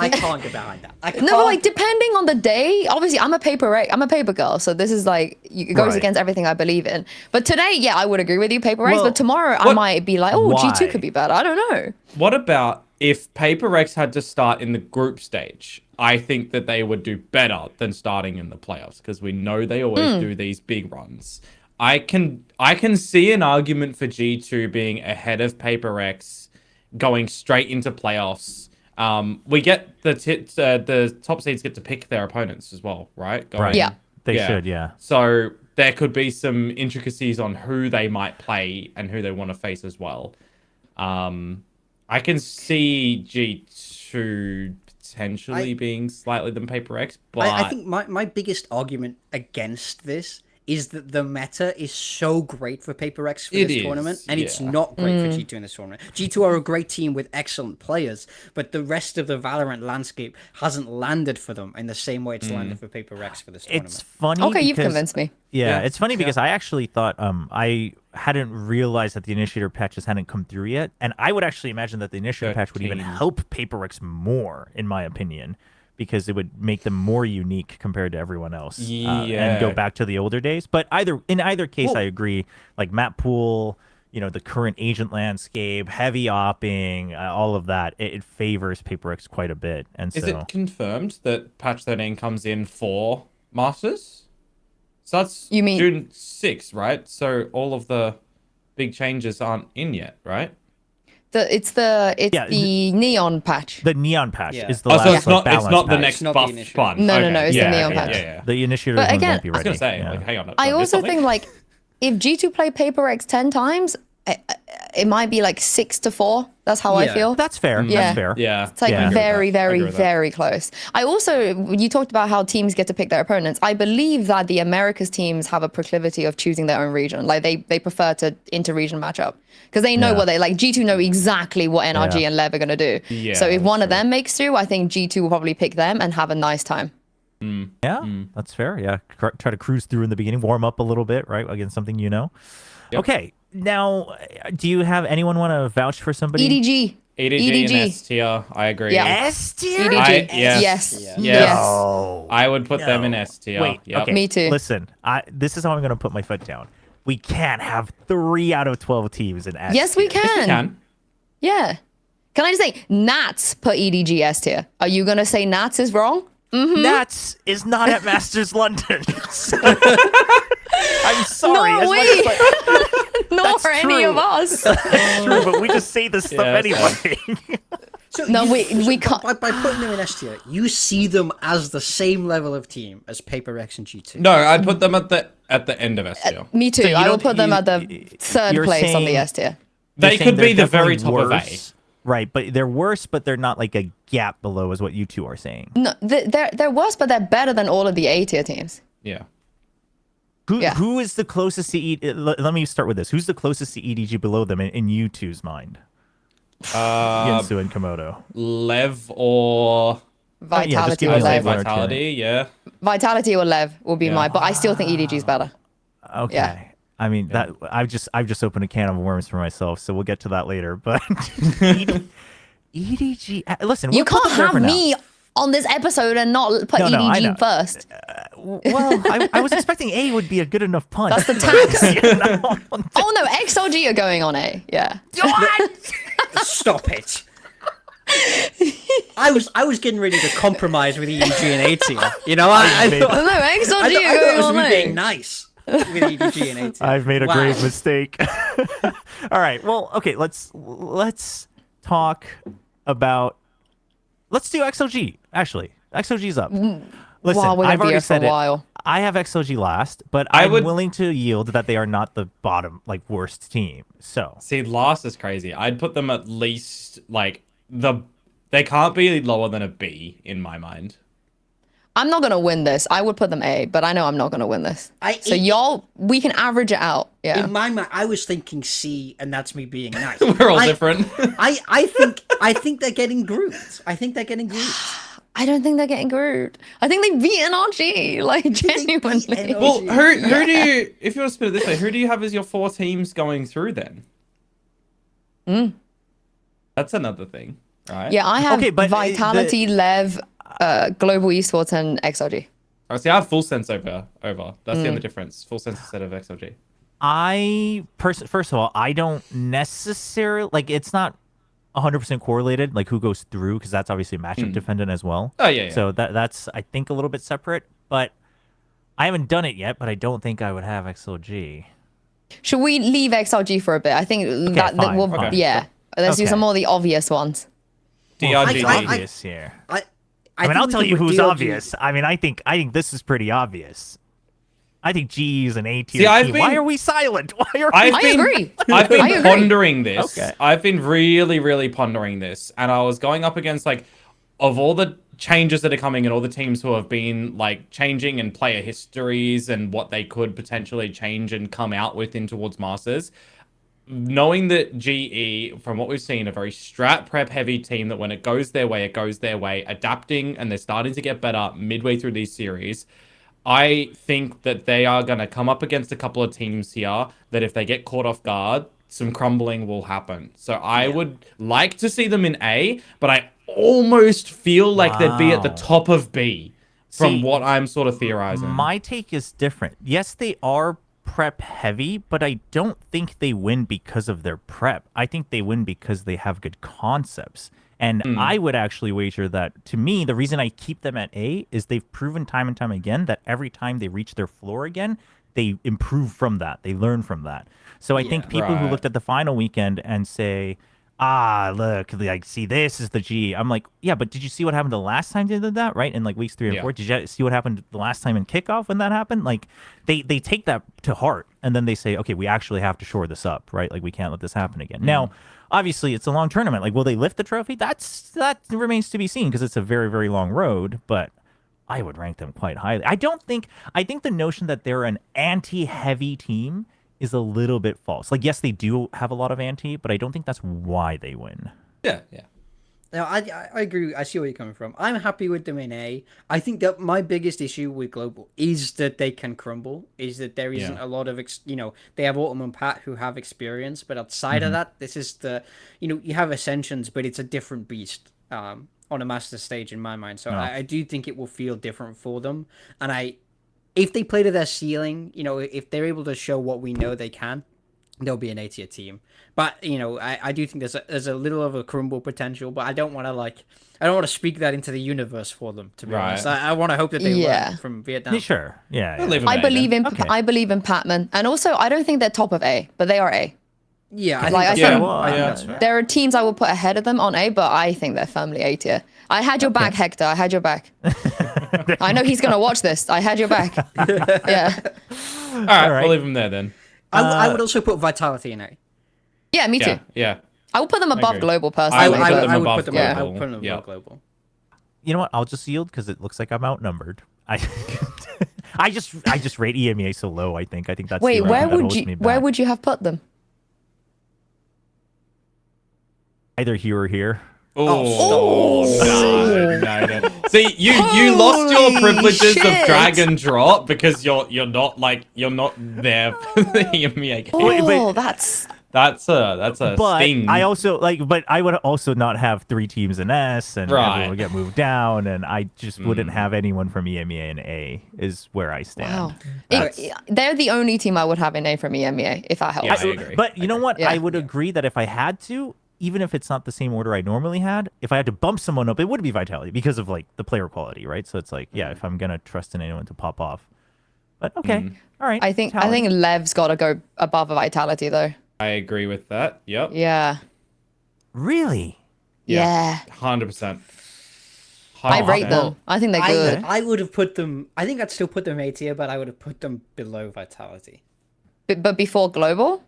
can't get behind that. I can't. No, but like depending on the day, obviously I'm a paper girl, so this is like it goes Right. against everything I believe in. But today, yeah, I would agree with you, paper race. Well, But tomorrow, I what- might be like, oh, Why? G2 could be better. I don't know. What about if Paper X had to start in the group stage? I think that they would do better than starting in the playoffs because we know they always do these big runs. I can see an argument for G2 being ahead of Paper X, going straight into playoffs. We get the top seeds get to pick their opponents as well, right? Right. Yeah. They should. Yeah. So there could be some intricacies on who they might play and who they want to face as well. I can see G2 potentially being slightly than Paper X, but I think my biggest argument against this is that the meta is so great for Paper X for It this is, tournament, and it's yeah. not great for G2 in this tournament. G2 are a great team with excellent players, but the rest of the Valorant landscape hasn't landed for them in the same way it's landed for Paper X for this tournament. It's funny. Okay, you've because- convinced me. Yeah, Yeah. it's funny because I actually thought I hadn't realized that the initiator patches hadn't come through yet, and I would actually imagine that the initiator patch would even 13. help Paper X more, in my opinion, because it would make them more unique compared to everyone else, and go Yeah. back to the older days. But in either case, Well- I agree. Like map pool, the current agent landscape, heavy opping, all of that, it favors Paper X quite a bit. And is so it confirmed that patch 13 comes in for Masters? So that's You mean- June 6th, right? So all of the big changes aren't in yet, right? It's Yeah, the neon patch. the neon patch Yeah. is the Oh, last so it's not balance the patch. next It's not the buff initiator. fun. No, no, it's the yeah, neon yeah, patch. Yeah. The initiator But one again- won't be I was ready. gonna say, yeah. like, hang on. I there's also something? think like if G2 play Paper X 10 times, it might be like 6-4. That's how I Yeah. feel. That's fair. Yeah. That's fair. Yeah, It's like Yeah. I agree very, with that. I very, agree with that. very close. I also, you talked about how teams get to pick their opponents. I believe that the Americas teams have a proclivity of choosing their own region. Like they prefer to inter-region matchup because they know Yeah. what they like. G2 know exactly what NRG Yeah. and Lev are gonna do. Yeah, So if that's one of true. them makes through, I think G2 will probably pick them and have a nice time. Yeah, that's fair. Yeah, try to cruise through in the beginning, warm up a little bit, right? Against something you know. Yep. Okay, now, do you have anyone want to vouch for somebody? EDG. EDG and S tier, I agree. Yeah. S tier. EDG. yes. Yes. Yeah. Yes. No. I would put them in No. S tier. Wait. Yep. Okay. Me too. Listen, this is how I'm going to put my foot down. We can't have 3 out of 12 teams in S. Yes, we tier. can. You can. Yeah. Can I just say Nats put EDG S tier? Are you gonna say Nats is wrong? Nats is not at Masters London. I'm sorry. No as much way. as I- Nor That's any true. of us. It's true, but we just say this stuff Yeah, that's anyway. So No, we can't. By putting them in S tier, you see them as the same level of team as Paper X and G2. No, I'd put them at the end of S tier. Me too. So you I will don't- put them you- at the third you're place on the saying- S tier. They You're saying could be they're the very definitely top of A. worse. Right, but they're worse, but they're not like a gap below, is what you two are saying. No, they're worse, but they're better than all of the A tier teams. Yeah. Yeah. Who is the closest to let me start with this. Who's the closest to EDG below them in you two's mind? Yinsu and Komodo. Lev or Vitality give or me I say Lev. Lev. One or two. Vitality, yeah. Vitality or Lev will be Yeah. my, but I still think EDG is better. Okay. Yeah. I mean that I've just opened a can of worms for myself, so we'll get to that later. But EDG, listen, You we'll put can't them there have for now. me on this episode and not put No, I EDG know. first. Well, I was expecting A would be a good enough punch. That's the tax. Oh no, XLG are going on A. Yeah. Stop it. I was getting ready to compromise with EDG and A tier. You know, I made- thought, No, XLG I are thought I going was on being A. nice with EDG and A tier. I've made a Wow. grave mistake. All right. Well, okay. Let's talk about. Let's do XOG. Actually, XOG's up. Listen, Wow, we're gonna I've be already here for said a it. while. I have XOG last, but I I'm would- willing to yield that they are not the bottom, like worst team. So See, last is crazy. I'd put them at least like they can't be lower than a B in my mind. I'm not gonna win this. I would put them A, but I know I'm not gonna win this. So y'all, we can average it out. Yeah. In my mind, I was thinking C, and that's me being nice. We're all I- different. I think they're getting grouped. I think they're getting grouped. I don't think they're getting grouped. I think they beat NRG, like beat genuinely. NRG? Well, who do you, if you want to split it this way, who do you have as your 4 teams going through then? That's another thing, right? Yeah, I have Okay, but, Vitality, Lev, Global Esports, and XRG. I see. I have full sense over. That's the only difference. Full sense instead of XLG. First of all, I don't necessarily like. It's not 100% correlated, like who goes through, because that's obviously matchup dependent as well. Oh, yeah. So that's I think a little bit separate, but I haven't done it yet. But I don't think I would have XLG. Should we leave XRG for a bit? I think that fine, will, okay. yeah. Let's do Okay. some more of the obvious ones. DRGG. Obvious here. I mean, think I'll we tell can you put who's DLG obvious. I mean, I think this is pretty obvious. I think G is an A tier See, I've team. been- Why are we silent? Why are I've I been, agree. I've been I agree. pondering this. Okay. I've been really, really pondering this, and I was going up against like, of all the changes that are coming and all the teams who have been like changing and player histories and what they could potentially change and come out with in towards Masters. Knowing that GE, from what we've seen, a very strat prep heavy team that when it goes their way, it goes their way, adapting, and they're starting to get better midway through these series. I think that they are going to come up against a couple of teams here that if they get caught off guard, some crumbling will happen. So I would like to see them in A, but I almost feel like they'd be at the Wow. top of B from See, what I'm sort of theorizing. My take is different. Yes, they are prep heavy, but I don't think they win because of their prep. I think they win because they have good concepts. And I would actually wager that, to me, the reason I keep them at A is they've proven time and time again that every time they reach their floor again, they improve from that. They learn from that. So I think people who Right. looked at the final weekend and say, look, like, see, this is the G. I'm like, yeah, but did you see what happened the last time they did that, right? In like weeks 3 and Yeah. 4? Did you see what happened the last time in kickoff when that happened? Like, they take that to heart, and then they say, okay, we actually have to shore this up, right? Like, we can't let this happen again. Now, obviously, it's a long tournament. Like, will they lift the trophy? That remains to be seen because it's a very, very long road, but I would rank them quite highly. I think the notion that they're an anti-heavy team is a little bit false. Like, yes, they do have a lot of anti, but I don't think that's why they win. Yeah. No, I agree. I see where you're coming from. I'm happy with them in A. I think that my biggest issue with Global is that they can crumble. Is that there isn't a lot of they have Autumn and Pat who have experience, but outside of that, this is you have Ascensions, but it's a different beast on a master stage in my mind. So I do think it will feel different for them. And if they play to their ceiling, if they're able to show what we know they can, they'll be an A-tier team. But I do think there's a little of a crumble potential, but I don't want to speak that into the universe for them. To be Right. honest, I want to hope that they learn from Vietnam. Yeah, sure. Yeah. I'll yeah. leave 'em I A believe then. in Okay. I believe in Patman, and also I don't think they're top of A, but they are A. Yeah, I think Like I that's said, fair. well, I think yeah. that's fair. there are teams I will put ahead of them on A, but I think they're firmly A tier. I had your back, Hector. I had your back. I know he's gonna watch this. I had your back. Yeah, All right, right. we'll leave them there then. I would also put Vitality in A. yeah, me too. Yeah. I will put them above agree. global I personally. would put but- them I would above put them. Yeah. I would put them above Yeah. Global. You know what? I'll just yield because it looks like I'm outnumbered. I just rate EMEA so low. I think that's Wait, the where only thing that would holds you me where back. would you have put them? Either here or here. Oh, no. See, you lost your Holy privileges of shit. drag and drop because you're not there for the EMEA game. Oh, that's That's a But sting. I also but I would also not have 3 teams in S, and Right. everyone would get moved down, and I just wouldn't have anyone from EMEA and A. Is where I stand. wow. That's- They're the only team I would have in A from EMEA, if that helps. Yeah, I agree. But you know what? Yeah. I would agree that if I had to, even if it's not the same order I normally had, if I had to bump someone up, it would be Vitality because of like the player quality, right? So it's like, yeah, if I'm gonna trust in anyone to pop off. But okay, all right. I think Vitality. Lev's got to go above a Vitality though. I agree with that. Yep. Yeah. Really. Yeah. 100%. I rate them. I think they're good. I would have put them. I think I'd still put them A tier, but I would have put them below Vitality. But before global?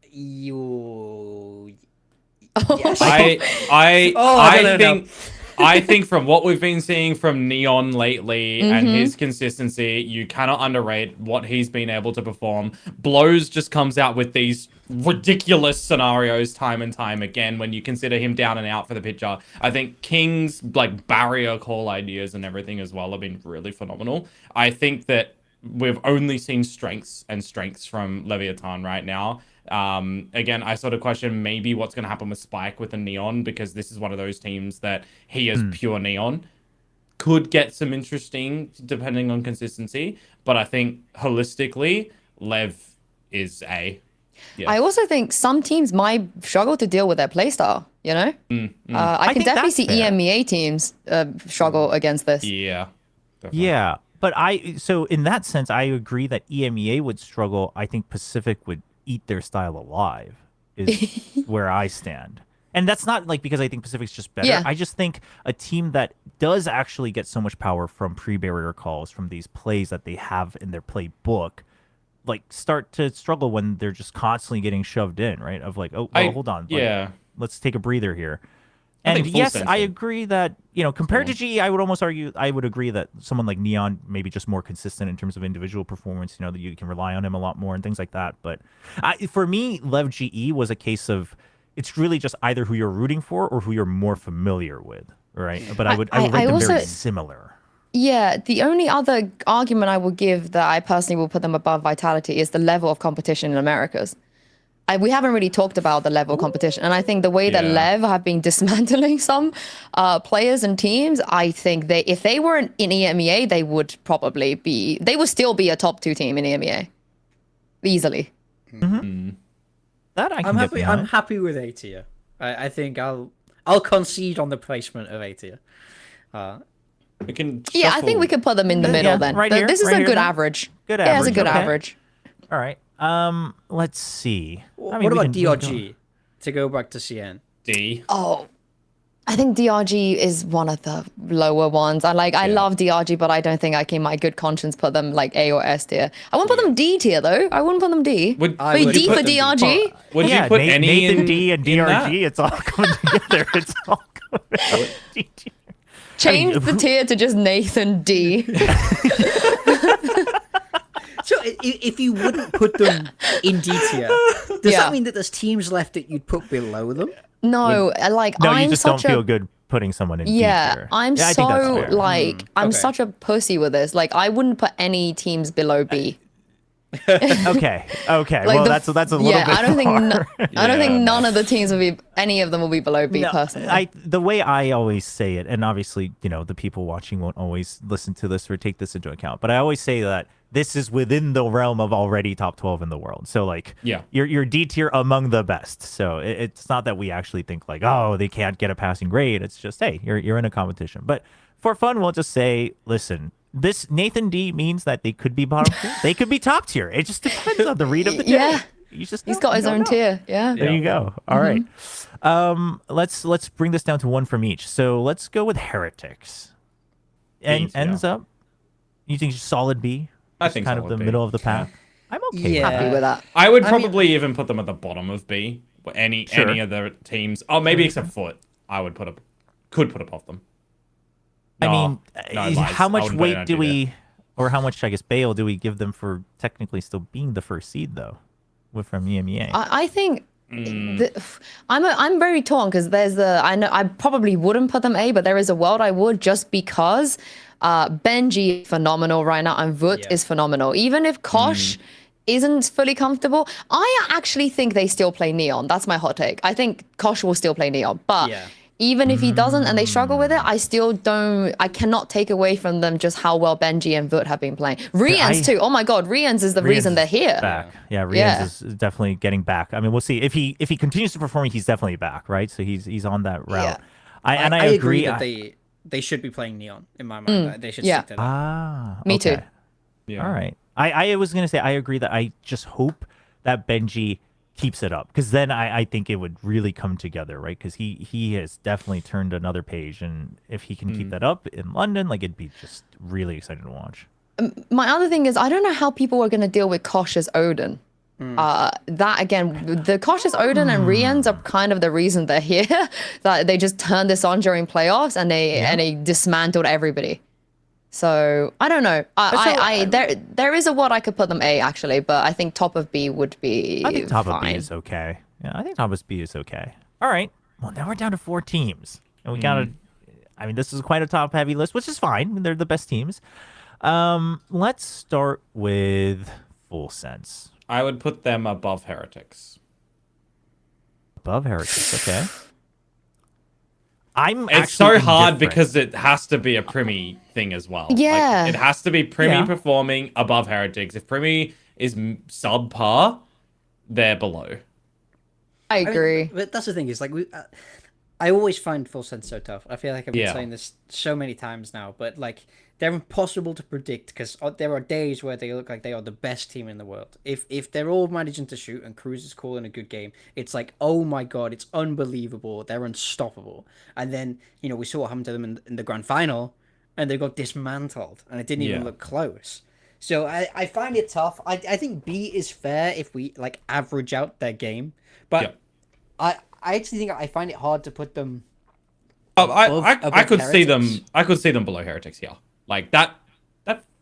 You. I don't know. I think from what we've been seeing from Neon lately and his consistency, you cannot underrate what he's been able to perform. Blows just comes out with these ridiculous scenarios time and time again when you consider him down and out for the picture. I think King's like barrier call ideas and everything as well have been really phenomenal. I think that we've only seen strengths from Leviathan right now. Again, I sort of question maybe what's going to happen with Spike with the Neon, because this is one of those teams that he is pure Neon. Could get some interesting depending on consistency, but I think holistically, Lev is A. Yeah. I also think some teams might struggle to deal with their playstyle, you know? I can think definitely that's see fair. EMEA teams struggle against this. Yeah. Definitely. Yeah, but so in that sense, I agree that EMEA would struggle. I think Pacific would eat their style alive. Is where I stand. And that's not like because I think Pacific's just better. Yeah. I just think a team that does actually get so much power from pre-barrier calls, from these plays that they have in their playbook, like start to struggle when they're just constantly getting shoved in, right? Of like, oh, well, hold on. Like, Yeah. let's take a breather here. I And think full yes, I sensing. agree that, compared to GE, I would almost argue, I would agree that someone like Neon maybe just more consistent in terms of individual performance, that you can rely on him a lot more and things like that. But for me, Lev GE was a case of, it's really just either who you're rooting for or who you're more familiar with, right? But I would rate them very similar. Yeah, the only other argument I would give that I personally will put them above Vitality is the level of competition in Americas. We haven't really talked about the level of competition, and I think the way that Yeah. Lev have been dismantling some players and teams, I think if they weren't in EMEA, they would still be a top 2 team in EMEA, easily. That I can I'm get happy. behind. I'm happy with A tier. I think I'll concede on the placement of A tier. We can Yeah, I shuffle. think we could put them in the middle Yeah, then. right here, This is right a here good then. average. Good Yeah, it's a average, good okay. average. All right. Let's see. I mean, What we about can DRG? To go back to CN. D. Oh, I think DRG is one of the lower ones. I love DRG, but I don't think I can, in my good conscience, put them like A or S tier. I wouldn't put them D tier though. I wouldn't put them D. Would I would D put for them D. DRG? Would yeah, you put Nathan, any Nathan in, D and in that? DRG? It's all coming together. It's all coming. Change the tier to just Nathan D. So if you wouldn't put them in D tier, does Yeah. that mean that there's teams left that you'd put below them? No, No, I'm you just don't such feel a good putting someone in D yeah. tier. I'm I think that's so fair. I'm Okay. such a pussy with this. Like I wouldn't put any teams below B. Okay. Like Well, the- that's a little yeah, bit I don't think far. I don't think Yeah, none of the teams will be any of them will be below B No, personally. the way I always say it, and obviously, the people watching won't always listen to this or take this into account, but I always say that this is within the realm of already top 12 in the world. So like, Yeah. you're D tier among the best. So it's not that we actually think like, oh, they can't get a passing grade. It's just, hey, you're in a competition. But for fun, we'll just say, listen, this Nathan D means that they could be bottom tier. They could be top tier. It just depends on the read of the day. Yeah. You just He's don't- got you his don't own know. tier. Yeah. There you go. All right. Let's bring this down to one from each. So let's go with Heretics. And Bees, yeah. ends up, you think solid B? I Just think kind of solid the B. middle of the pack. I'm okay. Yeah. With Happy with that. I would I mean- probably even put them at the bottom of B. Any of the teams. Oh, maybe except Foot. I would could put above them. I No, mean, no, lies. how I much wouldn't put weight energy do we, or how much I guess bail do we give them for technically still being the first seed though, from EMEA? I think I'm very torn because I know I probably wouldn't put them A, but there is a world I would just because Benji is phenomenal right now and Vut is phenomenal. Even if Kosh isn't fully comfortable, I actually think they still play Neon. That's my hot take. I think Kosh will still play Neon, but even if he doesn't and they struggle with it, I cannot take away from them just how well Benji and Vut have been playing. Rians too. Oh my god, Rians is the reason they're here. Back. Yeah, Rians is definitely getting back. I mean, we'll see if he continues to perform. He's definitely back, right? So he's on that route. Yeah. I agree that they should be playing Neon in my mind. They should stick to that. Me too. Yeah. All right. I was gonna say I agree that I just hope that Benji keeps it up, because then I think it would really come together, right? Because he has definitely turned another page, and if he can keep that up in London, like, it'd be just really exciting to watch. My other thing is I don't know how people are going to deal with Kosh's Odin. That again, the Kosh's Odin and Rians are kind of the reason they're here. That they just turned this on during playoffs and they dismantled everybody. So I don't know. There is a what I could put them A actually, but I think top of B would be. I think top fine. of B is okay. Yeah, I think top of B is okay. All right. Well, now we're down to 4 teams, and we gotta. I mean, this is quite a top heavy list, which is fine. They're the best teams. Let's start with Full Sense. I would put them above Heretics. Above Heretics, okay. It's so hard because it has to be a Primi thing as well. Yeah. Like, it has to be Primi performing above Heretics. If Primi is subpar, they're below. I agree. But that's the thing is, like, I always find Full Sense so tough. I feel like I've been saying this so many times now, but like, they're impossible to predict because there are days where they look like they are the best team in the world. If they're all managing to shoot and Cruz is calling a good game, it's like, oh my god, it's unbelievable. They're unstoppable. And then, we saw what happened to them in the grand final, and they got dismantled, and it didn't even look close. So I find it tough. I think B is fair if we like average out their game, but I actually think I find it hard to put them. I could see them. Heretics. I could see them below Heretics here. Like that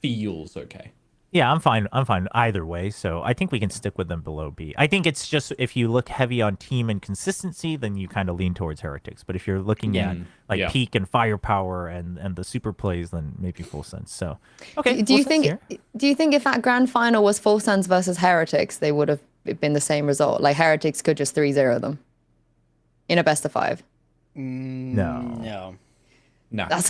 feels okay. Yeah, I'm fine either way. So I think we can stick with them below B. I think it's just if you look heavy on team and consistency, then you kind of lean towards Heretics. But if you're looking at peak and firepower and the super plays, then maybe Full Sense. So okay. Do you think if that grand final was Full Sense versus Heretics, they would have been the same result? Like Heretics could just 3-0 them in a best of 5. No. That's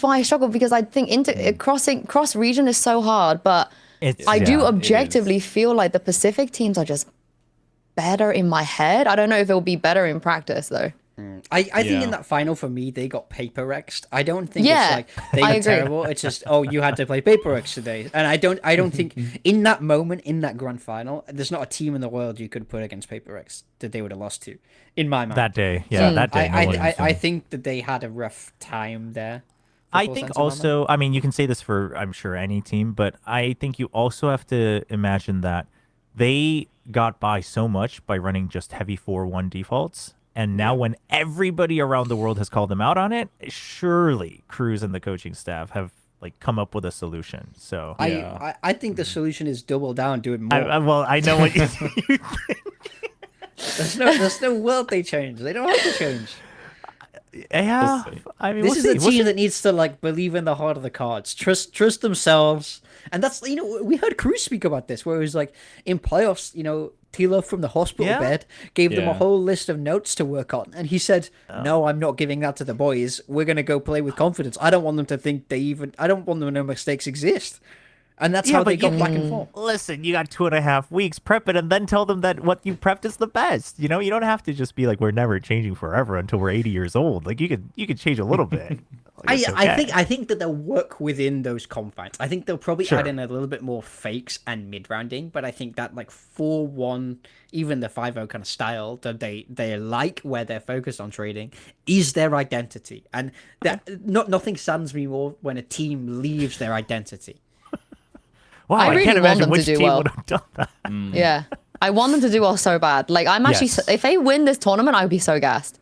why I struggle, because I think cross region is so hard, but I do objectively feel like the Pacific teams are just better in my head. I don't know if it will be better in practice though. I think in that final for me they got paper X'd. I don't think it's like they got terrible. It's just you had to play paper X today, and I don't think in that moment in that grand final there's not a team in the world you could put against paper X that they would have lost to. In my mind, that day, that day. I think that they had a rough time there. I think also, I mean, you can say this for I'm sure any team, but I think you also have to imagine that they got by so much by running just heavy 4-1 defaults. And now when everybody around the world has called them out on it, surely Cruz and the coaching staff have like come up with a solution. So I think the solution is double down, do it more. I know what you think. There's no world they change. They don't have to change. Yeah, I mean, this is a team that needs to like believe in the heart of the cards, trust themselves, and that's we heard Cruz speak about this, where it was like in playoffs, Tila from the hospital bed gave them a whole list of notes to work on, and he said, "No, I'm not giving that to the boys. We're gonna go play with confidence. I don't want them to think I don't want them to know mistakes exist." And that's how they got back and forth. Listen, you got 2.5 weeks, prep it, and then tell them that what you prepped is the best. You don't have to just be like, we're never changing forever until we're 80 years old. Like you could change a little bit. I think that they'll work within those confines. I think they'll probably add in a little bit more fakes and mid-rounding, but I think that like 4-1, even the 5-0 kind of style that they like, where they're focused on trading, is their identity. And nothing saddens me more when a team leaves their identity. Wow, I really can't want imagine them to which do team well. would have done that. Yeah, I want them to do well so bad. Like I'm actually, if they win this tournament, I would be so gassed.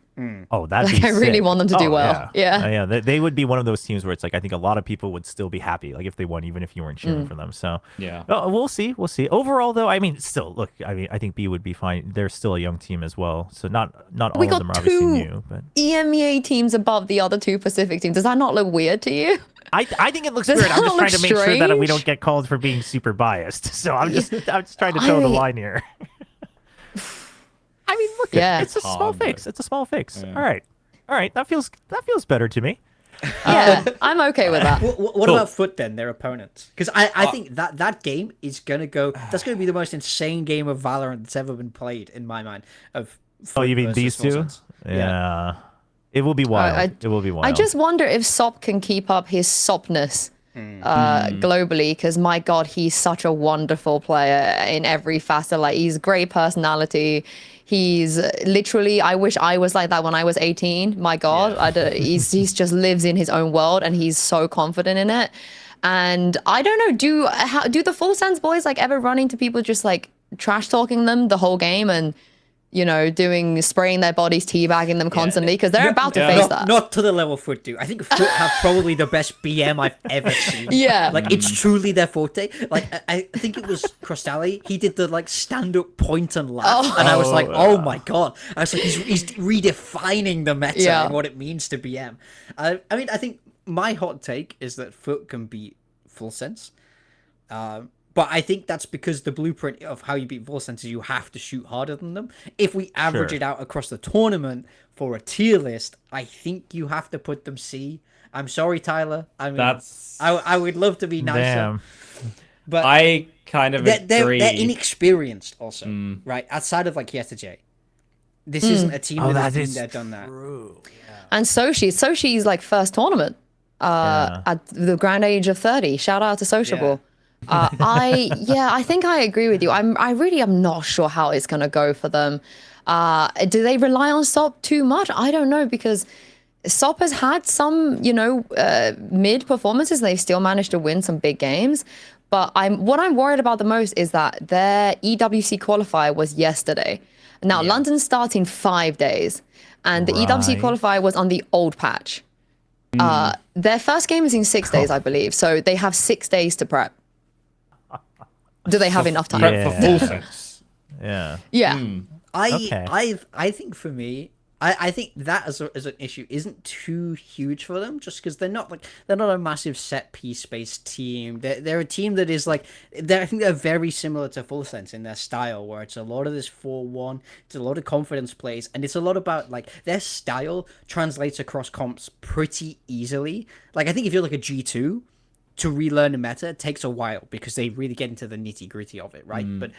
Oh, that'd Like, be I really sick. want them to do Oh, well. Yeah. Yeah. They would be one of those teams where it's like I think a lot of people would still be happy, like if they won, even if you weren't cheering for them. So Yeah. we'll see. We'll see. Overall, though, I mean, still, look, I mean, I think B would be fine. They're still a young team as well, so not all We of got them are obviously two new, but EMEA teams above the other two Pacific teams. Does that not look weird to you? I think it looks Does weird. I'm that just trying to look make sure that we strange? don't get called for being super biased. So I'm just trying to I toe the mean- line here. I mean, look, Yeah. it's a It's small hard, but- fix. It's a small fix. Yeah. All right. That feels better to me. Yeah, I'm okay with that. What Cool. about Foot then? Their opponents? Because I think that game is gonna go. That's gonna be the most insane game of Valorant that's ever been played in my mind. Of Oh, Foot you mean versus these Full two? Sense. Yeah. It will be wild. It will be wild. I just wonder if Sop can keep up his Sopness globally, because my God, he's such a wonderful player in every facet. Like, he's great personality. He's literally, I wish I was like that when I was 18. My God, he's just lives in his own world, and he's so confident in it. And I don't know, do the Full Sense boys like ever run into people just like trash talking them the whole game and, you know, spraying their bodies, teabagging them constantly, because they're about to face that. Not to the level Foot do. I think Foot have probably the best BM I've ever seen. Yeah. Like, it's truly their forte. Like, I think it was Crostali. He did the, like, stand-up point and laugh. And I was like, oh my God. I was like, he's redefining the meta Yeah. and what it means to BM. I mean, I think my hot take is that Foot can beat Full Sense. But I think that's because the blueprint of how you beat Full Sense is you have to shoot harder than them. If we average Sure. it out across the tournament for a tier list, I think you have to put them C. I'm sorry, Tyler. I mean, That's I would love to be nicer, Damn. but I kind of they're agree. inexperienced also, right? Outside of like Yeta J, this isn't a team that has been there, done that. And Soshi's like first tournament at the grand age of 30. Shout out to Sociable. I think I agree with you. I really am not sure how it's gonna go for them. Do they rely on Sop too much? I don't know, because Sop has had some, mid performances. They've still managed to win some big games. But what I'm worried about the most is that their EWC qualifier was yesterday. Now London starts in 5 days, and the EWC Right. qualifier was on the old patch. Their first game is in 6 days, I believe. So they have 6 days to prep. Do they have enough time? Prep for Full Sense. Yeah. Yeah. Okay. I think for me, I think that as an issue isn't too huge for them, just because they're not a massive set piece based team. They're a team that is like I think they're very similar to Full Sense in their style, where it's a lot of this 4-1, it's a lot of confidence plays, and it's a lot about like their style translates across comps pretty easily. Like, I think if you're like a G2, to relearn the meta takes a while because they really get into the nitty gritty of it, right? But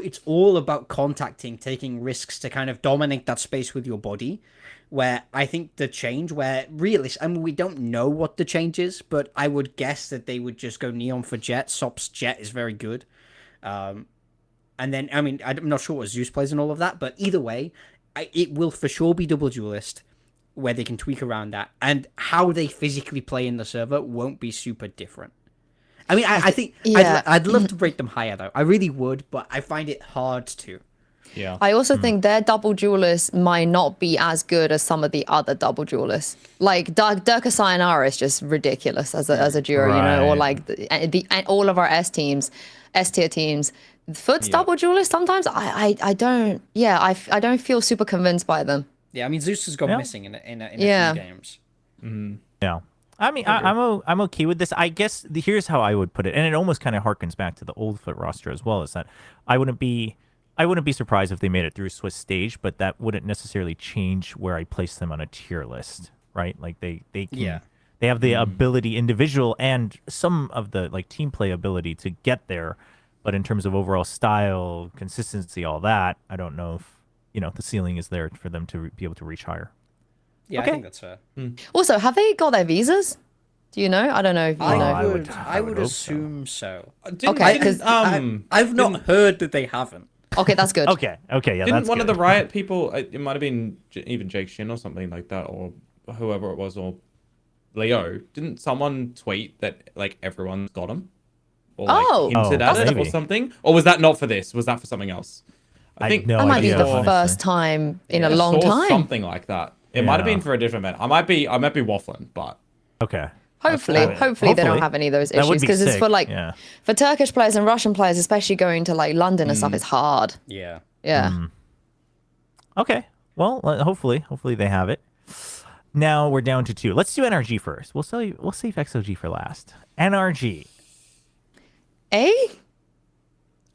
it's all about contacting, taking risks to kind of dominate that space with your body. Where I think the change, where really, I mean, we don't know what the change is, but I would guess that they would just go Neon for Jet. Sop's Jet is very good. And then, I mean, I'm not sure what Zeus plays and all of that, but either way, it will for sure be double duelist, where they can tweak around that, and how they physically play in the server won't be super different. I mean, I think I'd love to break them higher though. I really would, but I find it hard to. Yeah. I also think their double duelists might not be as good as some of the other double duelists. Like Durka Sayonara is just ridiculous as a duo, or Right. like all of our S tier teams. Foot's double duelist, sometimes I don't feel super convinced by them. Yeah, I mean, Zeus has gone Yeah. missing in a Yeah. few games. Yeah. I mean, I'm okay with this. I guess here's how I would put it, and it almost kind of harkens back to the old Foot roster as well. Is that I wouldn't be surprised if they made it through Swiss stage, but that wouldn't necessarily change where I place them on a tier list, right? Like they can, they have the ability, individual and some of the like team play ability to get there, but in terms of overall style, consistency, all that, I don't know if the ceiling is there for them to be able to reach higher. Yeah, Okay. I think that's fair. Also, have they got their visas? Do you know? I don't know if you know. I would I would hope assume so. Okay, 'cause I've not heard that they haven't. Okay, that's good. Okay, yeah, Didn't that's one good. of the Riot people, it might have been even Jake Shin or something like that, or whoever it was, or Leo, didn't someone tweet that like everyone's got him? Or like Oh. hinted Oh, at it or maybe. something? Or was that not for this? Was that for something else? I think no That might be idea, the honestly. first time in a I long saw time. something like that. It might have Yeah. been for a different event. I might be waffling, but Hopefully, Okay. hopefully they Hopefully. don't have any of those That would issues be because it's for sick, like yeah. for Turkish players and Russian players, especially going to like London and stuff. It's hard. Yeah. Yeah. Okay. Well, hopefully they have it. Now we're down to 2. Let's do NRG first. We'll save XOG for last. NRG. A?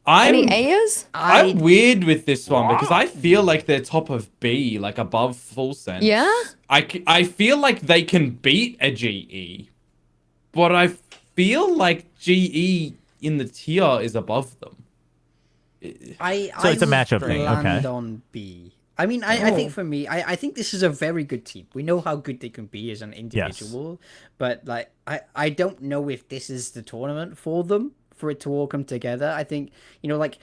Any Ayers? I'm weird with this one because I feel like they're top of B, like above full sense. Yeah? I feel like they can beat a GE, but I feel like GE in the tier is above them. So it's a matchup thing, land okay. on B. I mean, I think for me, I think this is a very good team. We know how good they can be as an individual, but like, I don't know if this is the tournament for them, for it to all come together. I think, you know, like,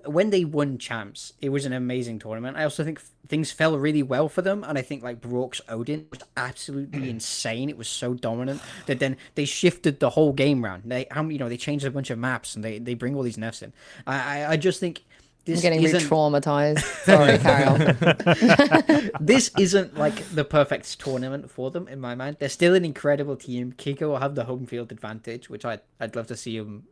when they won champs, it was an amazing tournament. I also think things fell really well for them, and I think like Brook's Odin was absolutely insane. It was so dominant that then they shifted the whole game round. They changed a bunch of maps and they bring all these nerfs in. I just think this I'm getting isn't re-traumatized. Sorry, carry on. this isn't like the perfect tournament for them in my mind. They're still an incredible team. Kiko will have the home field advantage, which I'd love to see him,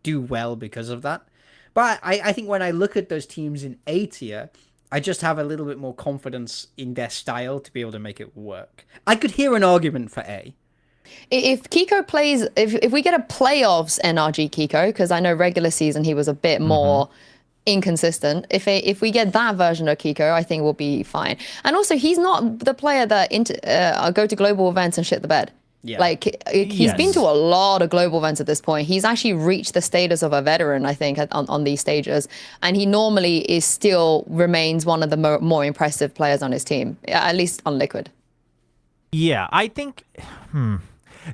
do well because of that. But I think when I look at those teams in A tier, I just have a little bit more confidence in their style to be able to make it work. I could hear an argument for A. If Kiko plays, if we get a playoffs NRG Kiko, because I know regular season he was a bit more inconsistent. If we get that version of Kiko, I think we'll be fine. And also, he's not the player that go to global events and shit the bed. Yeah. Like, he's been to a lot of global events at this point. He's actually reached the status of a veteran, I think, on these stages. And he normally remains one of the more impressive players on his team, at least on Liquid. Yeah, I think.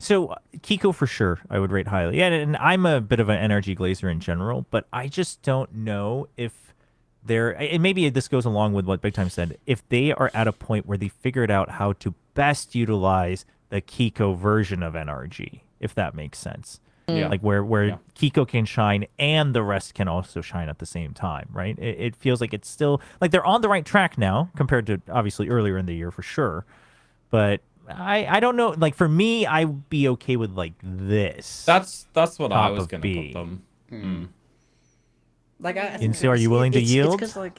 So Kiko for sure, I would rate highly. Yeah, and I'm a bit of an NRG glazer in general, but I just don't know if they're. And maybe this goes along with what BigTime said. If they are at a point where they figured out how to best utilize the Kiko version of NRG, if that makes sense. Yeah. Like where Kiko can shine and the rest can also shine at the same time, right? It feels like it's still like they're on the right track now compared to obviously earlier in the year for sure. But I don't know. Like for me, I'd be okay with like this. That's what I Top was of gonna B. put them. Like, I think Yinsu, are you willing to yield? It's because like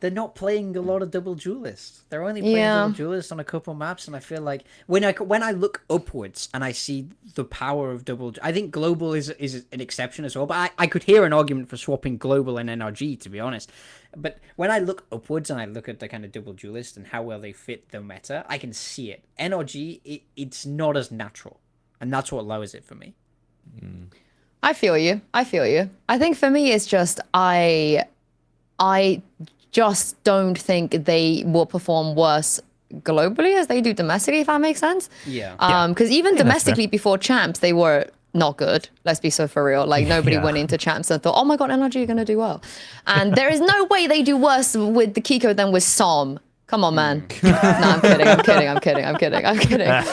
they're not playing a lot of double duelists. They're only playing double duelists on a couple maps, and I feel like when I look upwards and I see the power of double, I think global is an exception as well. But I could hear an argument for swapping global and NRG, to be honest. But when I look upwards and I look at the kind of double duelist and how well they fit the meta, I can see it. NRG, it's not as natural, and that's what lowers it for me. I feel you. I think for me, it's just I just don't think they will perform worse globally as they do domestically, if that makes sense. Yeah. Because even that's domestically fair. before champs, they were not good. Let's be so for real. Like nobody Yeah. went into champs and thought, oh my God, NRG are going to do well. And there is no way they do worse with the Kiko than with Som. Come on, man. No, I'm kidding. I'm kidding. Yeah,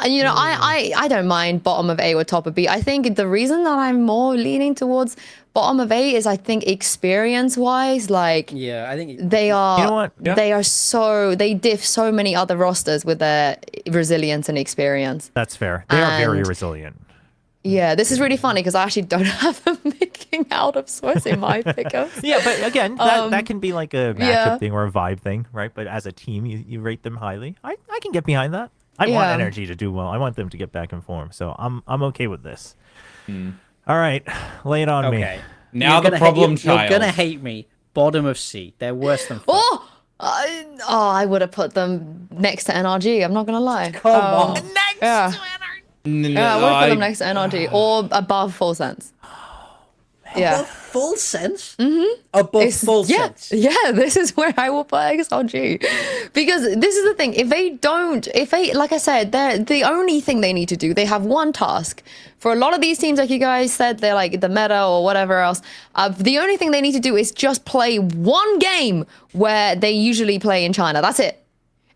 and I don't mind bottom of A or top of B. I think the reason that I'm more leaning towards bottom of A is I think experience-wise, like Yeah, I think they are. You know what? Yeah. They diff so many other rosters with their resilience and experience. That's fair. They are very And- resilient. Yeah, this is really funny because I actually don't have them making out of source in my pickups. Yeah, but again, that can be like a matchup yeah. thing or a vibe thing, right? But as a team, you rate them highly. I can get behind that. I Yeah. want energy to do well. I want them to get back in form. So I'm okay with this. All right, lay it on me. okay. Now You're the gonna problem hate, you're child. gonna hate me. Bottom of C. They're worse than. Oh, I would have put them next to NRG. I'm not gonna lie. Come on. Yeah, No, yeah, I would have put them next to NRG or above full sense. Yeah. Above full sense? Mm-hmm. Above full sense. Yeah, this is where I will put XLG. Because this is the thing, like I said, the only thing they need to do, they have one task. For a lot of these teams, like you guys said, they're like the meta or whatever else. The only thing they need to do is just play one game where they usually play in China. That's it.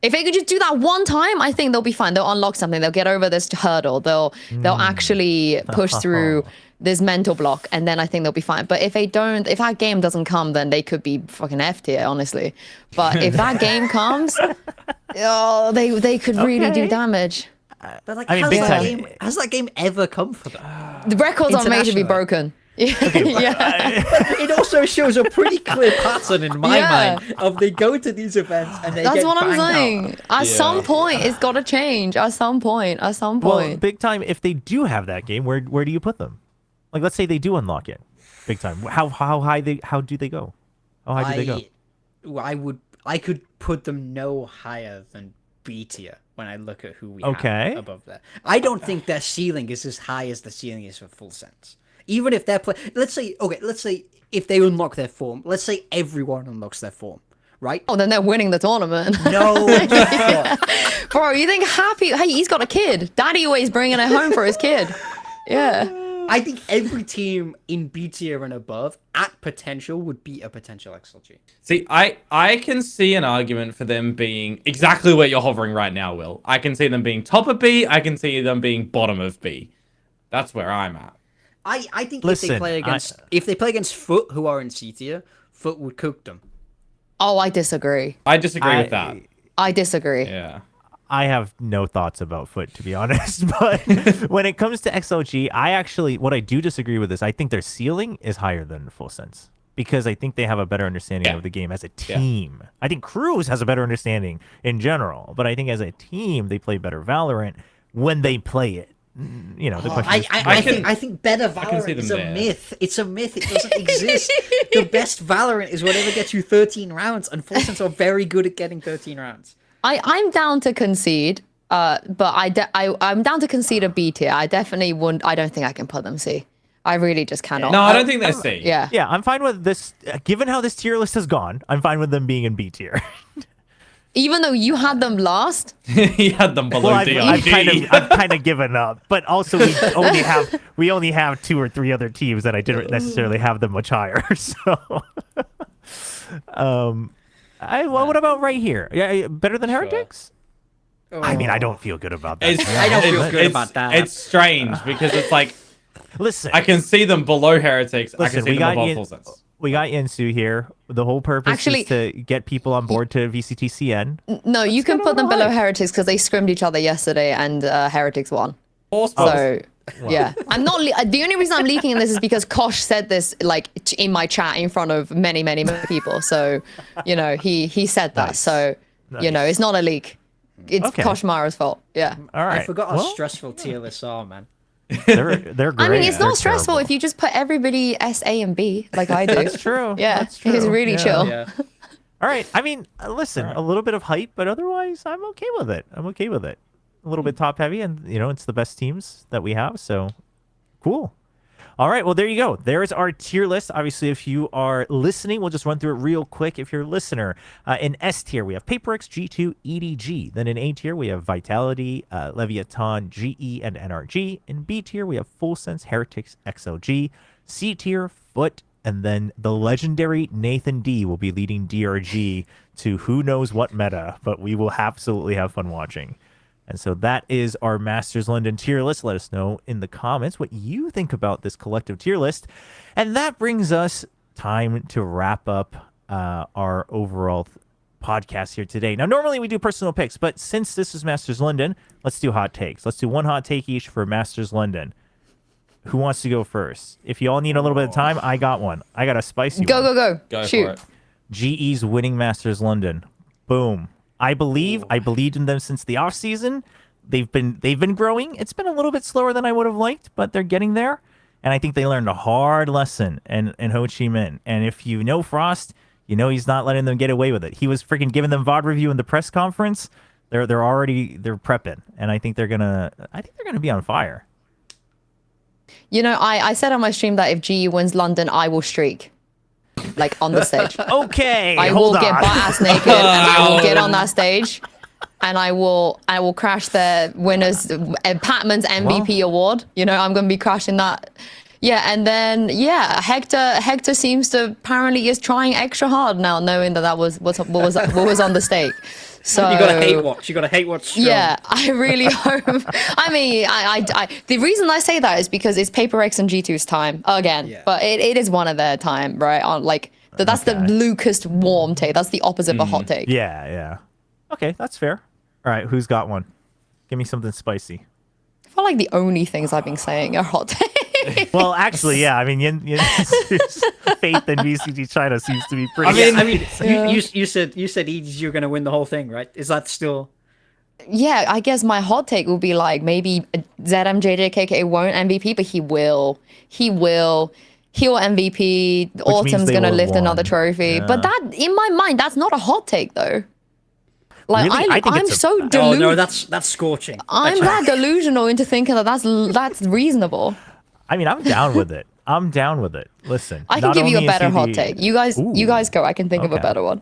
If they could just do that one time, I think they'll be fine. They'll unlock something. They'll get over this hurdle. They'll actually push through this mental block, and then I think they'll be fine. But if that game doesn't come, then they could be fucking F tier, honestly. But if that game comes, oh, they could really do damage. But like, I mean, has that game ever come for them? The records are made to be Internationally. broken. Yeah. It also shows a pretty clear pattern in my Yeah. mind of they go to these events and they That's get what I'm banged out. saying. At some point, it's got to change. At some point. Well, big time. If they do have that game, where do you put them? Like, let's say they do unlock it, big time. How high how do they go? How high do they go? I could put them no higher than B tier when I look at who we Okay. have above there. I don't think their ceiling is as high as the ceiling is for Full Sense. Even if they're let's say if they unlock their form, let's say everyone unlocks their form, right? Oh, then they're winning the tournament. No, Bro, you think Happy... Hey, he's got a kid. Daddy always bringing it home for his kid. Yeah. I think every team in B tier and above at potential would be a potential XLG. See, I can see an argument for them being exactly where you're hovering right now, Will. I can see them being top of B. I can see them being bottom of B. That's where I'm at. I think Listen, if they play against Foot, who are in C tier, Foot would cook them. Oh, I disagree. I disagree with that. I disagree. Yeah. I have no thoughts about Foot, to be honest. But when it comes to XLG, what I do disagree with is I think their ceiling is higher than Full Sense because I think they have a better understanding of the game as a team. I think Cruz has a better understanding in general, but I think as a team they play better Valorant when they play it. You know, the question is, I think better Valorant see them is a there. myth. It's a myth. It doesn't exist. The best Valorant is whatever gets you 13 rounds, and Full Sense are very good at getting 13 rounds. I'm down to concede, but I'm down to concede a B tier. I definitely wouldn't. I don't think I can put them C. I really just cannot. No, I don't think they're C. Yeah. yeah, I'm fine with this. Given how this tier list has gone, I'm fine with them being in B tier. Even though you had them last. He had them below Well, I've DRG. kind of given up, but also we only have 2 or 3 other teams that I didn't necessarily have them much higher. So, what about right here? Yeah, better than Heretics? I mean, I don't feel good about that. I don't feel good about that. It's strange because it's like Listen, I can see them below Heretics. I listen, can see them above Full Sense. we got Yinsu here. The whole purpose Actually- is to get people on board to VCT CN. No, you can get put them on the below line. Heretics because they scrimmed each other yesterday and Heretics won. So, yeah. I'm not. The only reason I'm leaking this is because Kosh said this like in my chat in front of many, many, many people. So, you know, he said that. Nice. So, you know, it's not a leak. It's Okay. Kosh Mara's fault. Yeah. All right. I forgot how Well, stressful tier lists are, man. they're great. I mean, it's They're not stressful terrible. if you just put everybody S, A, and B like I do. That's true. Yeah, That's true. it's really Yeah. chill. Yeah. All right. I mean, listen, a little bit of hype, but otherwise, I'm okay with it. I'm okay with it. A little bit top heavy, and you know, it's the best teams that we have, so cool. All right. Well, there you go. There's our tier list. Obviously, if you are listening, we'll just run through it real quick. If you're a listener, in S tier, we have PaperX, G2, EDG. Then in A tier, we have Vitality, Leviathan, GE, and NRG. In B tier, we have Full Sense, Heretics, XLG. C tier, Foot, and then the legendary Nathan D will be leading DRG to who knows what meta, but we will absolutely have fun watching. And so that is our Masters London tier list. Let us know in the comments what you think about this collective tier list. And that brings us time to wrap up our overall podcast here today. Now, normally we do personal picks, but since this is Masters London, let's do hot takes. Let's do one hot take each for Masters London. Who wants to go first? If you all need a little bit of time, I got one. I got a spicy Go, one. go, go. Go Shoot. for it. GE's winning Masters London. Boom. I believed in them since the off season. They've been growing. It's been a little bit slower than I would have liked, but they're getting there. And I think they learned a hard lesson in Ho Chi Minh. And if you know Frost, you know he's not letting them get away with it. He was freaking giving them VOD review in the press conference. They're prepping, and I think they're gonna be on fire. You know, I said on my stream that if GE wins London, I will streak. Like on the stage. Okay, I hold will on. get butt ass naked and I will get on that stage and I will crash the winners Patman's MVP award. You know, I'm gonna be crashing that. Yeah, and then Hector seems to apparently is trying extra hard now, knowing that what was on the stake. So You gotta hate watch. You gotta hate watch. Strong. yeah, I really hope. I mean, the reason I say that is because it's Paper X and G2's time again, Yeah. but it is one of their time, right? On like that's the Lucas warm take. That's the opposite of a hot take. Yeah, yeah. Okay, that's fair. All right, who's got one? Give me something spicy. I feel like the only things I've been saying are hot takes. Well, actually, yeah. I mean, Yinsu's faith in VCT China seems to be pretty. I mean, you said EDG you're gonna win the whole thing, right? Is that still? Yeah, I guess my hot take would be like maybe ZMJJKK won't MVP, but he will. He will MVP. means Autumn's they gonna will have lift another won. trophy. Yeah. But that, in my mind, that's not a hot take though. Like Really? I think I'm it's a- so Oh delusional. no, that's scorching. I'm that delusional into thinking that that's reasonable. I mean, I'm down with it. I'm down with it. Listen, I can not give you a only better is he hot the- take. You guys go. I can think of a Okay. better one.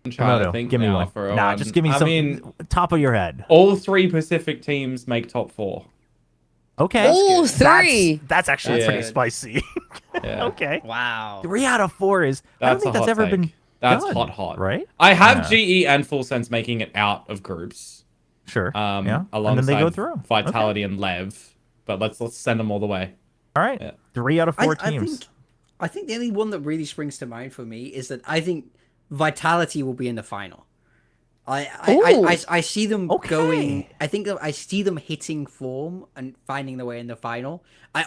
I'm trying to Komodo, think give me now one. for a Nah, one. just give me I some mean, top of your head. all 3 Pacific teams make top 4. Okay. All three. That's actually Yeah. pretty spicy. Yeah. Okay. Wow. 3 out of 4 is. I don't That's think a that's hot ever take. been. That's done, hot, right? I have Yeah. GE and Full Sense making it out of groups. Sure. yeah. And then Alongside they go through. Vitality and Lev, but let's send them all the way. All right. Yeah. 3 out of 4 teams. I think the only one that really springs to mind for me is that I think Vitality will be in the final. I see them Okay. going. I think that I see them hitting form and finding their way in the final. I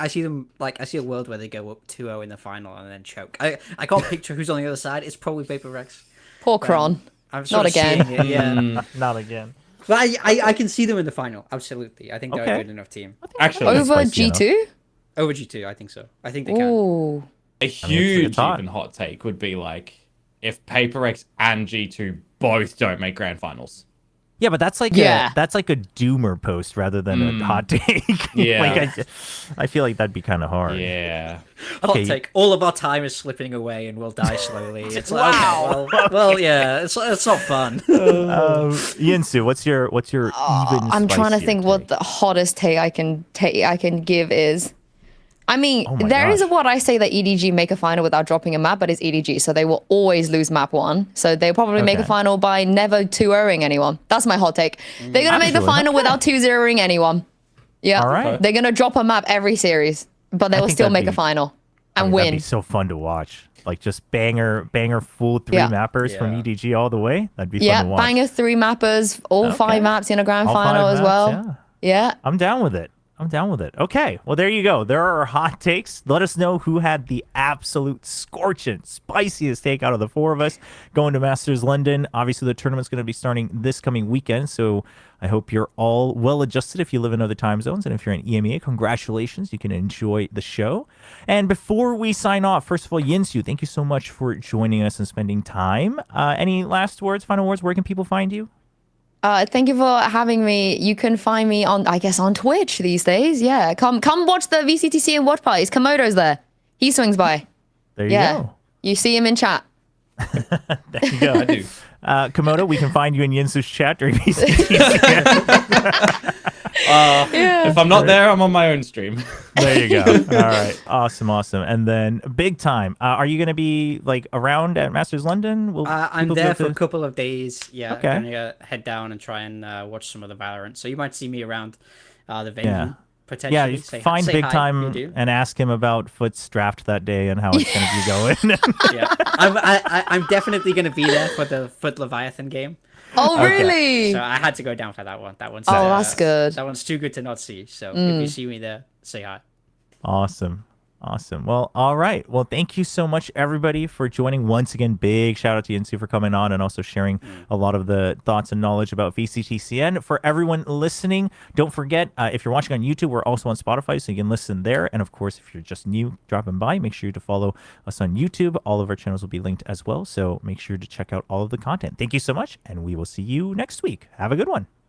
see them I see a world where they go up 2-0 in the final and then choke. I can't picture who's on the other side. It's probably Paper Rex. Poor Kron. I'm sort Not of again. seeing it, yeah. Not again. But I can see them in the final. Absolutely. I think they're Okay. a good enough team. Actually, That's Over spicy G2. Over G2, I think so. I think they can. Ooh. a huge it's hot. even hot take would be like if Paper X and G2 both don't make grand finals. Yeah, but that's like Yeah. that's like a doomer post rather than a hot take. Yeah. like I feel like that'd be kind of hard. Yeah. Hot Okay. take. All of our time is slipping away and we'll die slowly. It's like, Wow. okay, well, yeah, it's not fun. Yinsu, what's your even? I'm trying to spicier think what take? the hottest take I can give is. I mean, Oh my there is gosh. what I say that EDG make a final without dropping a map, but it's EDG, so they will always lose map 1. So they'll probably make a Okay. final by never 2-0ing anyone. That's my hot take. They're gonna make the Actually, final okay. without 2-0ing anyone. Yeah. All right. They're gonna drop a map every series, but they will think still that'd make a be- final I and mean, that'd win. be so fun to watch. Like just banger full 3 Yeah. mappers from Yeah. EDG all the way. That'd be Yeah, fun to watch. banger 3 mappers, all Okay. 5 maps in a grand All 5 final as maps, well. yeah. Yeah. I'm down with it. Okay, well, there you go. There are our hot takes. Let us know who had the absolute scorching, spiciest take out of the 4 of us going to Masters London. Obviously, the tournament's going to be starting this coming weekend, so I hope you're all well adjusted if you live in other time zones. And if you're in EMEA, congratulations. You can enjoy the show. And before we sign off, first of all, Yinsu, thank you so much for joining us and spending time. Any last words, final words? Where can people find you? Thank you for having me. You can find me on Twitch these days. Yeah, come watch the VCT CN watch parties. Komodo's there. He swings by. There you Yeah, go. you see him in chat. There you go. I do. Komodo, we can find you in Yinsu's chat during VCT. If I'm not there, I'm on my own stream. There you go. All right. Awesome. And then BigTime. Are you going to be like around at Masters London? Will I'm people be there able for a to- couple of days. Yeah, Okay. I'm gonna head down and try and watch some of the Valorant. So you might see me around the venue. Yeah. Potentially. Yeah, you find say hi, you BigTime do. and ask him about Foot's draft that day and how it's going to be going. Yeah, I'm definitely gonna be there for the Foot Leviathan game. Oh, Okay. really? So I had to go down for that one. That one's Oh, that's good. That one's too good to not see. So if you see me there, say hi. Awesome. Well, all right. Well, thank you so much, everybody, for joining. Once again, big shout out to Yinsu for coming on and also sharing a lot of the thoughts and knowledge about VCT CN. For everyone listening, don't forget, if you're watching on YouTube, we're also on Spotify, so you can listen there. And of course, if you're just new dropping by, make sure to follow us on YouTube. All of our channels will be linked as well, so make sure to check out all of the content. Thank you so much, and we will see you next week. Have a good one.